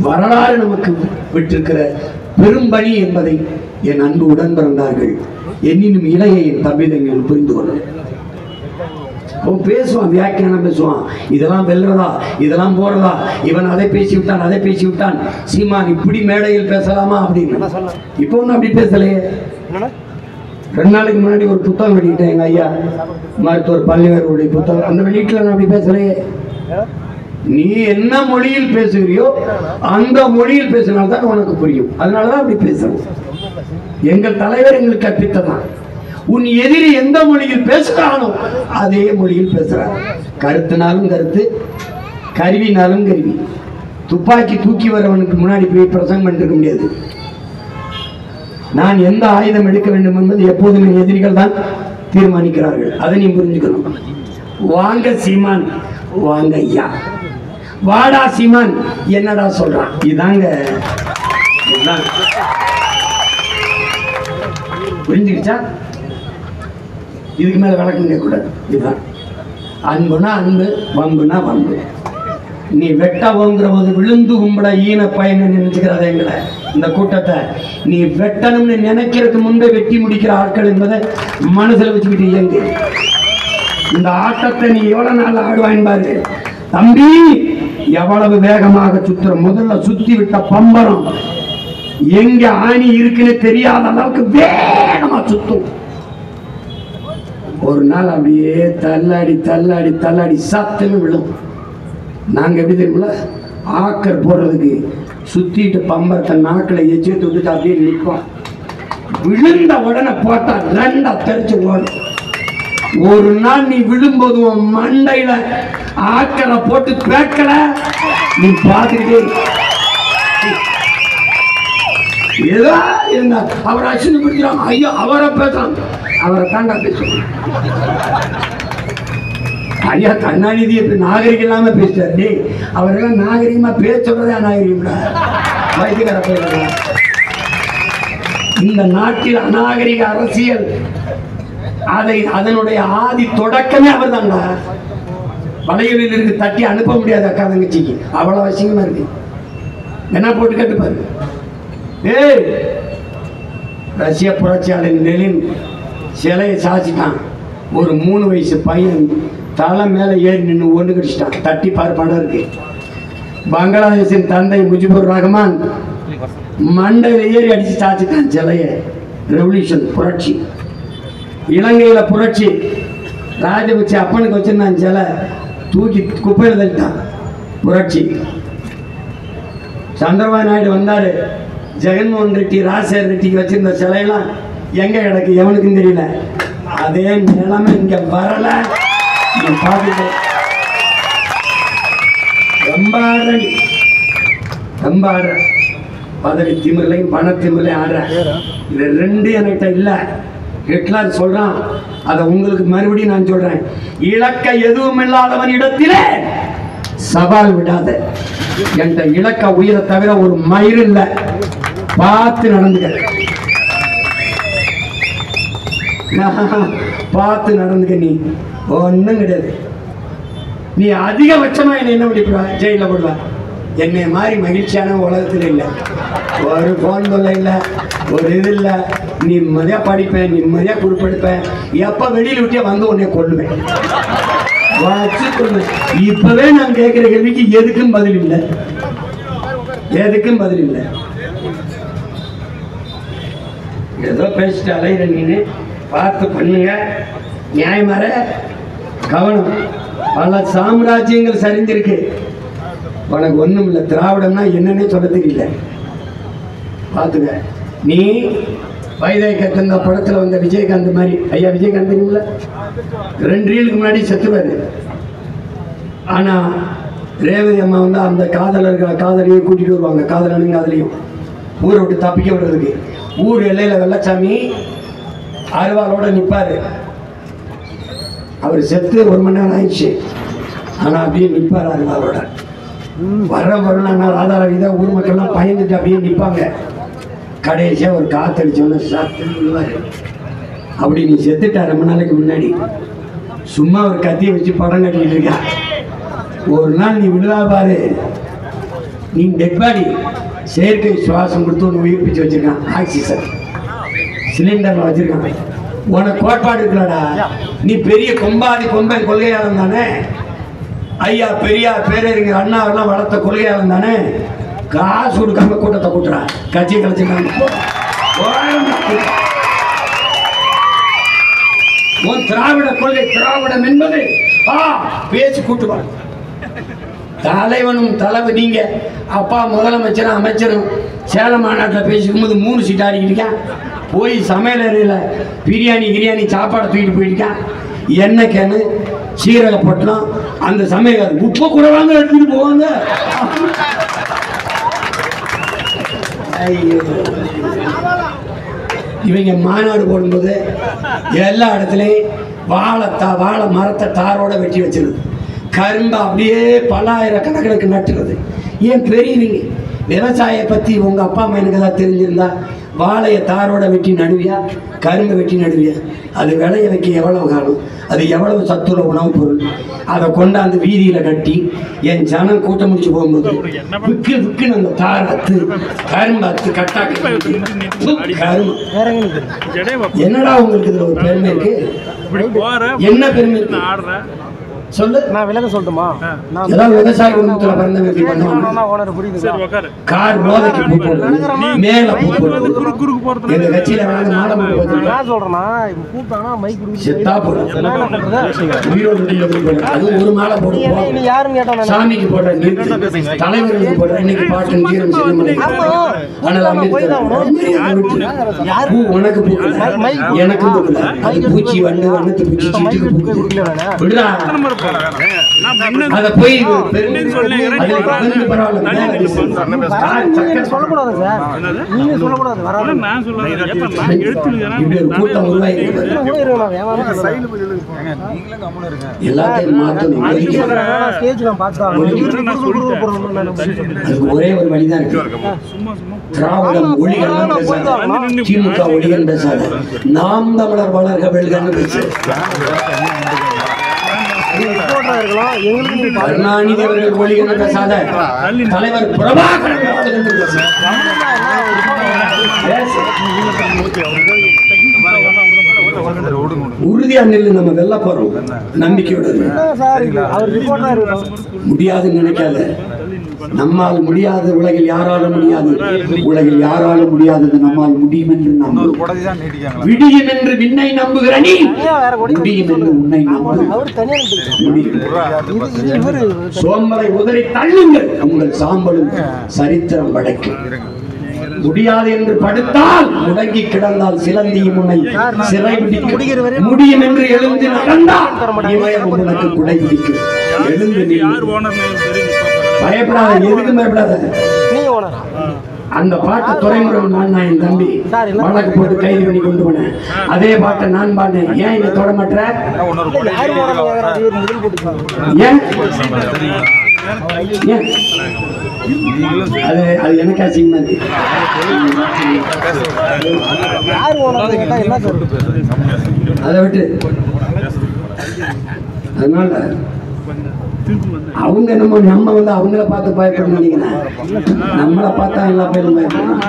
வரலாறு நமக்கு விட்டிருக்கிற பெரும்பணி என்பதை என் அன்பு உடன் பிறந்தார்கள், என்னினும் இளைய என் தம்பிதங்கள் புரிந்து கொள்ளும். அவன் பேசுவான், வியாக்கியானம் பேசுவான். இதெல்லாம் வெல்றதா, இதெல்லாம் போறதா, இவன் அதை பேசிவிட்டான், அதை பேசிவிட்டான். சீமான் இப்படி மேடையில் பேசலாமா அப்படின்னு. இப்போ ஒன்றும் அப்படி பேசலையே. 2 நாளைக்கு முன்னாடி ஒரு புத்தகம் வெளியிட்டேன், எங்க ஐயா மருத்துவர் பள்ளிவருடைய புத்தகம். அந்த வெளியீட்டில் நான் அப்படி பேசலையே. நீ என்ன மொழியில் பேசுகிறியோ அந்த மொழியில் பேசினால்தான் உனக்கு புரியும். அதனாலதான் அப்படி பேசணும். எங்கள் தலைவர் எங்களுக்கு கற்பித்ததான். உன் எதிரி எந்த மொழியில் பேசுகிறானோ அதே மொழியில் பேசுறான். கருத்துனாலும் கருத்து, கருவினாலும் கருவி. துப்பாக்கி தூக்கி வரவனுக்கு முன்னாடி போய் பிரசங்கம் பண்ணிருக்க முடியாது. நான் எந்த ஆயுதம் எடுக்க வேண்டும் என்பது எப்போதுமே எதிரிகள் தான் தீர்மானிக்கிறார்கள். அதை நீ புரிஞ்சுக்கணும். வாங்க சீமான், வாங்க ஐயா, வாடா சீமான், என்னடா சொல்றான். இதாங்க புரிஞ்சுக்கிச்சா? இதுக்கு மேல விளக்கம் கேட்கக்கூடாது. இதுதான் அன்புனா அன்பு, வம்புனா வம்பு. நீ வெட்ட ஓங்குற போது விழுந்து கும்பிட ஈன பயனை நினைச்சுக்கிறத எங்களை இந்த கூட்டத்தை நீ வெட்டணும்னு நினைக்கிறதுக்கு முன்பே வெட்டி முடிக்கிற ஆட்கள் என்பதை மனசுல வச்சுக்கிட்டு இயங்கு. இந்த ஆட்டத்தை நீ எவ்வளவு நாள் ஆடுவாயின் பாரு தம்பி. எவ்வளவு வேகமாக சுத்துற, முதல்ல சுத்தி விட்ட பம்பரம் எங்க ஆணி இருக்குன்னு தெரியாத அளவுக்கு வேகமா சுத்தும். ஒரு நாள் அப்படியே தள்ளாடி தள்ளாடி தள்ளாடி சத்துன்னு விழும். நாங்க எப்படி தெரியுமில்ல, ஆக்கர் போடுறதுக்கு சுத்திட்டு பம்பரத்தை நாக்கில் எச்சேத்து விட்டுட்டு அப்படியே நிற்போம். விழுந்த உடனே போட்டா 2 தெரிச்சு ஓடும். ஒரு நாள் நீ விழும்போது உன் மண்டையில ஆக்கரை போட்டு பேக்கல, நீ பார்த்துக்கிட்டே ஏதோ இருந்தா அவர் அசிந்து பிடிக்கிறான். ஐயோ அவரை பேசுறான், அவரை தாண்டா பேசுவான். ஐயா கருணாநிதி எப்படி நாகரிகம் இல்லாம பேசுறாரு. டே அவரெல்லாம் நாகரிகமா பேசுறதே அநாகரிகம். வைத்தியகார பேசுற இந்த நாட்டில் அநாகரிக அரசியல், அதனுடைய ஆதி தொடக்கமே அவர் தான்டா. வளையலில் இருக்கு தட்டி அனுப்ப முடியாது அக்கா தங்கச்சிக்கு, அவ்வளவு அவசியமா இருக்கு. என்ன போட்டு கேட்டுப்பாரு. ஏய், ரஷ்ய புரட்சியாளர் லெனின் சிலையை சாச்சிட்டான். ஒரு 3 வயசு பையன் தலை மேல ஏறி நின்று ஒன்று கடிச்சிட்டான். தட்டி பாரு, படம் இருக்கு. பங்களாதேஷின் தந்தை முஜிபுர் ரஹ்மான் மண்டையில ஏறி அடிச்சு சாச்சிட்டான் சிலையை. ரெவல்யூஷன், புரட்சி. இலங்கையில புரட்சி, ராஜபக்ஷ அப்பனுக்கு வச்சிருந்தான் சில தூக்கி குப்பையில் தள்ளிட்டான் புரட்சி. சந்திரபாபு நாயுடு வந்தாரு, ஜெகன்மோகன் ரெட்டி ராஜசேகர் ரெட்டிக்கு வச்சிருந்த சிலையெல்லாம் எங்க கிடக்கு எவனுக்கும் தெரியல. அதே நிலைமை இங்க வரல. பார்த்துட்டு ரொம்ப ஆடுற, ரொம்ப ஆடுற, பதவி திமிரலையும் பண திமிரலையும் ஆடுற. இது ரெண்டு என்கிட்ட இல்லை. ஹிட்லர் சொல்றான், அதை உங்களுக்கு மறுபடியும் நான் சொல்றேன். இலக்க எதுவும் இல்லாதவன் இடத்திலே சவால் விடாத. என்ற இலக்க உயிரை தவிர ஒரு மயிர் இல்ல. பார்த்து நடந்துக்க, பார்த்து நடந்துக்க. நீ ஒன்றும் கிடையாது. நீ அதிகபட்சமா என்ன என்ன பண்ணிவிடுவ, ஜெயில போடுவ. என்னை மாதிரி மகிழ்ச்சியான உலகத்தில் இல்லை. ஒரு போன் தொல்லை இல்லை, ஒரு இது இல்லை. நிம்மதியா படிப்பேன், நிம்மதியா குறிப்பெடுப்பேன். எப்ப வெளியில் விட்டே வந்து உன்னை கொள்ளுவேன். இப்பவே நான் கேட்கிற கேள்விக்கு எதுக்கும் பதில் இல்லை, எதுக்கும் பதில் இல்லை. ஏதோ பேசிட்டு அலையிற நீனு. பார்த்து பண்ணுங்க, நியாயமாற கவனம். பல சாம்ராஜ்யங்கள் சரிந்திருக்கு. உனக்கு ஒண்ணும் இல்லை. திராவிடம்னா என்னன்னே சொல்ல தெரியல. பார்த்துக்க. நீ வைதேகத்து இந்த படத்தில் வந்த விஜயகாந்த் மாதிரி, ஐயா விஜயகாந்த் தெரியுங்களா, 2 ரீலுக்கு முன்னாடி செத்துவாரு. ஆனால் ரேவதி அம்மா வந்து அந்த காதலியும் கூட்டிகிட்டு வருவாங்க, காதலனையும் காதலியும் ஊரை விட்டு தப்பிக்க விடுறதுக்கு. ஊர் எல்லையில் வெள்ளச்சாமி அருவாளோட நிற்பார். அவர் செத்து 1 மணி நேரம் ஆயிடுச்சு. ஆனால் அப்படியே நிற்பார் அருவாளோட. வரலாம் ராதாரவி தான் ஊர் மக்கள்லாம் பயந்துட்டு அப்படியே நிற்பாங்க. கடைசியாக ஒரு காத்தடிச்சோன்னு சாத்துவார். அப்படி நீ செத்துட்டா ரொம்ப நாளைக்கு முன்னாடி சும்மா ஒரு கத்தியை வச்சு படம் கட்டிக்கிட்டு இருக்கா. ஒரு நாள் நீ விழுதா பாரு, நீ டெட் பாடி செயற்கை சுவாசம் கொடுத்து ஒன்று உயிர்ப்பிச்சு வச்சிருக்கான். ஆக்சிஜன் சிலிண்டர்ல வச்சிருக்கான். உனக்கு கோட்பாடு இருக்கலடா. நீ பெரிய கொம்பன் கொள்கையாளன் தானே. ஐயா பெரியார் பேரறிஞர் அண்ணாவெல்லாம் வளர்த்த கொள்கையாளன் தானே. காசு கொடுக்காம கூட்டத்தை கூட்டுறான். கட்சியை கலைச்சிருக்காங்க. திராவிட கொள்கை, திராவிடம் என்பது பேசி கூட்டுவாங்க. தலைவனும் தலைவர் நீங்க அப்பா முதலமைச்சரும் அமைச்சரும் சேலம் மாநாட்டில் பேசிக்கும் போது 3 சீட் ஆடிக்கிட்டான். போய் சமையலறையில் பிரியாணி சாப்பாடை தூக்கிட்டு போயிருக்கான். எண்ணெய் கேனு சீரகப்பட்டணம் அந்த சமையல் உப்பு கூட வாங்க எடுத்துட்டு போவாங்க. இவங்க மாநாடு போடும்போது எல்லா இடத்துலையும் வாழை மரத்தை தாரோட வெட்டி வச்சிருது. கரும்பு அப்படியே பல ஆயிரக்கணக்கிற்கு நட்டுறது. ஏன் பெரியவங்க விவசாய பற்றி உங்கள் அப்பா அம்மா எனக்கு ஏதாவது தெரிஞ்சிருந்தா வாழையை தாரோட வெட்டி நடுவியா, கரும்பை வெட்டி நடுவியா? அது விளைய வைக்க எவ்வளவு காலம், அது எவ்வளவு சத்துள்ள உணவுப் பொருள். அதை கொண்டாந்து வீதியில் கட்டி என் ஜனம் கூட்டம் முடிச்சு போகும்போது விக்குன்னு அந்த தார் அத்து கரும்பு அத்து கட்டாக்கு கரும்பு. என்னடா உங்களுக்கு இதில் ஒரு பெருமை இருக்கு? என்ன பெருமை இருக்கு சொல்லு. நான் விலக சொல்லட்டுமா? ஏதாவது விவசாய குடும்பத்துல பிறந்த வெற்றி பண்ணுவாங்க. கார் போதைக்கு போட்டு மேல போட்டு எங்க கட்சியில மாடம் செத்தா போடும். அது ஒரு மாலை போடுவோம். சாமிக்கு போடுற நிறுத்தி, தலைவர்களுக்கு போடுற இன்னைக்கு பாட்டு தீரம் சின்னமலை. ஆனால் பூ உனக்கு பூக்கல, எனக்கு பூக்கல. அது பூச்சி வண்ணத்து பூச்சி சீட்டுக்கு பூக்குது. விடுறா அத போய் சொல்லக்கூடாது சார். நீங்க சொல்லக்கூடாது. கூட்டம் உருவாகி எல்லாத்தையும் மாற்றணும். ஒரே ஒரு வழிதான் இருக்கு. திராவிடம் ஒளிகள் பேசாத, திமுக ஒளிகள் பேசாத, நாம் தமிழர் வளர்க வெல்கன்னு பேசு. கருணாநிதி அவர்கள் ஒளிகள் பேசாத, தலைவர் பிரபாகரன் உறுதியா நின்று நம்ம வெல்ல போறோம். நம்பிக்கையோட முடியாதுன்னு நினைக்காத. நம்மால் முடியாது உலகில் யாராலும் முடியாது, உலகில் யாராலும் முடியாதது நம்மால் முடியும் என்று நம்பு. விடியும் என்று விண்ணை நம்புகிற நீ முடியும் என்று உன்னை நம்பு. சோம்பலை உதறி தள்ளுங்கள், உங்கள் சாம்பலும் சரித்திரம் படைக்கும். முடியாது என்று படுத்தால் முடங்கி கிடந்தால் சிலந்தியும் உன்னை சிறை பிடிக்கும். முடியும் என்று எழுந்து நடந்தால் இமயம் உனக்கு குடை பிடிக்கும். எழுந்து பயப்படாத, எதுக்கும் பயப்படாத. அந்த பாட்டை துறைமுருகன் நான் என் தம்பி வழக்கு போட்டு கைது பண்ணி கொண்டு போனேன். அதே பாட்டை நான் பாடினேன். ஏன் இதை தொட மாட்டேன்? ஏன் அது அது எனக்கு அசிங்கமா இருக்கு. அதை விட்டு அதனால அவங்க என்னமோ நம்ம வந்து அவங்கள பார்த்து பயப்படணும் நினைக்கிறேன். நம்மளை பார்த்தா எல்லா பேரும் பயப்படணும்.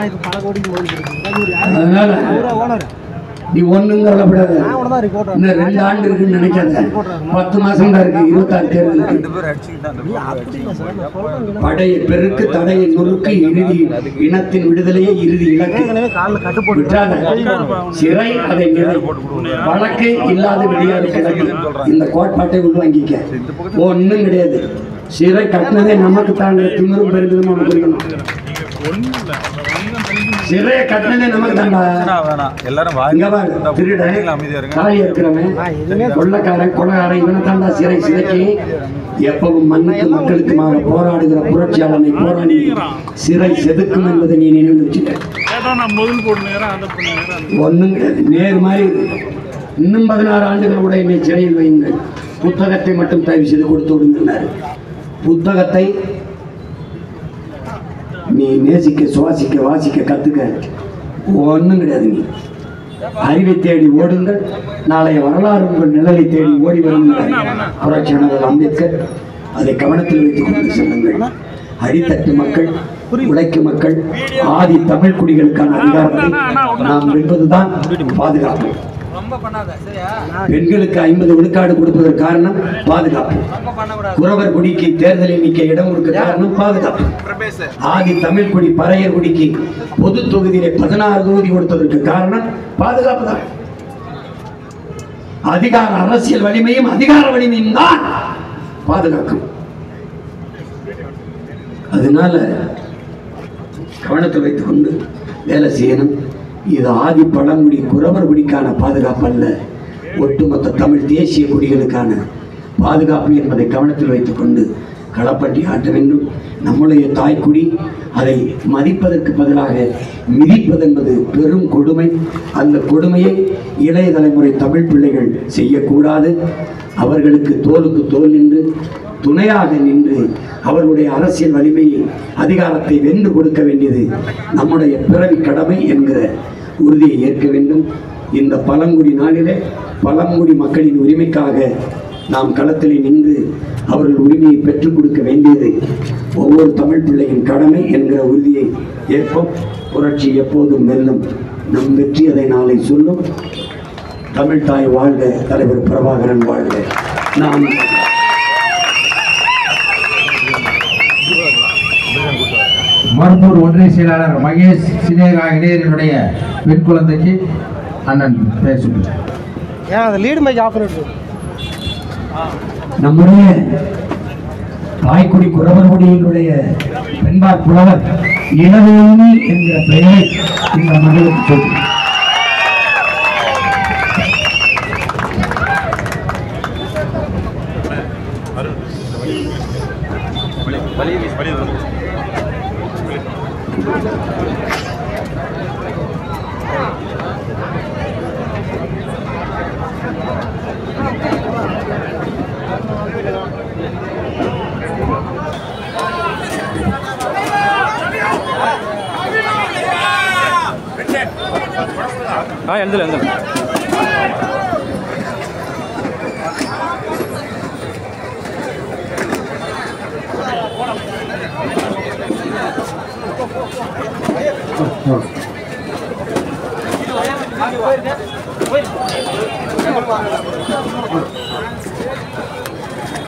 அதனால நீ ஒண்ணும் கவலைப்படாத. இன்னும் 2 ஆண்டு இருக்குன்னு நினைக்காத. 10 மாசம் தான் இருக்கு. 26 தேர்தலுக்கு படையை பெருக்கு, தடையை நொறுக்கு, இறுதி இனத்தின் விடுதலையே இறுதி இலக்கு. விட்டாத சிறை அதை நிறை, வழக்கு இல்லாத வெளியாது கிடக்கு. இந்த கோட்பாட்டை உள்வாங்கிக்க. ஒன்றும் கிடையாது. சிறை கட்டினதே நமக்கு தான். திமிரும் பெருமிதமும் நமக்கு இருக்கணும். சிறையை கட்டினதே நமக்கு தாண்டா. தாலி இருக்கிறவன், கொள்ளக்காரன், கொலகாரன், இவனை தாண்டா சிறை. சிறைக்கு எப்பவும் மண்ணுக்கு மக்களுக்குமாக போராடுகிற புரட்சியாளனை போராடி சிறை செதுக்கும் என்பதை நீ நினைவு வச்சுக்க. ஒன்றும் கிடையாது. நேர் மாதிரி இன்னும் 16 ஆண்டுகள் கூட என்னை சிறையில் வையுங்கள். புத்தகத்தை மட்டும் தயவு செய்து கொடுத்து விடுங்கள். புத்தகத்தை நீ நேசிக்க, சுவாசிக்க, வாசிக்க கத்துக்க. ஒன்றும் கிடையாது. நீ அறிவை தேடி ஓடுங்கள், நாளைய வரலாறு உங்கள் நிழலை தேடி ஓடி வரும் புரட்சியாளர் அம்பேத்கர். அதை கவனத்தில் வைத்துக் கொண்டு செல்லுங்கள். அடித்தட்டு மக்கள், உழைக்கும் மக்கள், ஆதி தமிழ் குடிகளுக்கான அதிகாரத்தை நாம் வெல்வதுதான் பாதுகாப்பு. பெண்களுக்கு 50 விழுக்காடு கொடுப்பதற்கு காரணம் பாதுகாப்பு. குறவர் குடிக்கு தேர்தலில் நிற்க இடம் கொடுக்க காரணம் பாதுகாப்பு. ஆதி தமிழ் குடி பறையர் குடிக்கு பொது தொகுதியிலே 16 தொகுதி கொடுத்ததற்கு காரணம் பாதுகாப்பு தான். அதிகார அரசியல் வலிமையும் அதிகார வலிமையும் தான் பாதுகாக்கும். அதனால கவனத்தை வைத்துக் கொண்டு வேலை செய்யணும். இது ஆதி பழங்குடி குறவர் குடிக்கான பாதுகாப்பு அல்ல, ஒட்டுமொத்த தமிழ் தேசிய குடிகளுக்கான பாதுகாப்பு என்பதை கவனத்தில் வைத்துக் கொண்டு களப்பட்டி ஆட்ட வேண்டும். நம்முடைய தாய்க்குடி அதை மதிப்பதற்கு பதிலாக மிதிப்பது என்பது பெரும் கொடுமை. அந்த கொடுமையை இளைய தலைமுறை தமிழ் பிள்ளைகள் செய்யக்கூடாது. அவர்களுக்கு தோளுக்கு தோல் நின்று, துணையாக நின்று, அவர்களுடைய அரசியல் வலிமையை, அதிகாரத்தை வென்று கொடுக்க வேண்டியது நம்முடைய பிறவி கடமை என்கிற உறுதியை ஏற்க வேண்டும். இந்த பழங்குடி நாளிலே பழங்குடி மக்களின் உரிமைக்காக நாம் களத்தில் நின்று அவர்கள் உரிமையை பெற்றுக் கொடுக்க வேண்டியது ஒவ்வொரு தமிழ் பிள்ளையின் கடமை என்கிற உறுதியை ஏற்போம். புரட்சி எப்போதும் வெல்லும். நம் வெற்றி அதை நாளை சொல்லும். தமிழ் தாய் வாழ்க, தலைவர் பிரபாகரன் வாழ்க. நாம் மருத்துவர் ஒன்றிய செயலாளர் மகேஷ் சினேகா இடையனுடைய பெண் குழந்தைக்கு அண்ணன் பேசுகிறார். நம்முடைய தாய்க்குடி குறவர்குடியினுடைய பெண்பார் புலவர் இளவேணி என்கிற பெயரை இந்த மகளுக்கு சொல்லி போயிருக்கேன்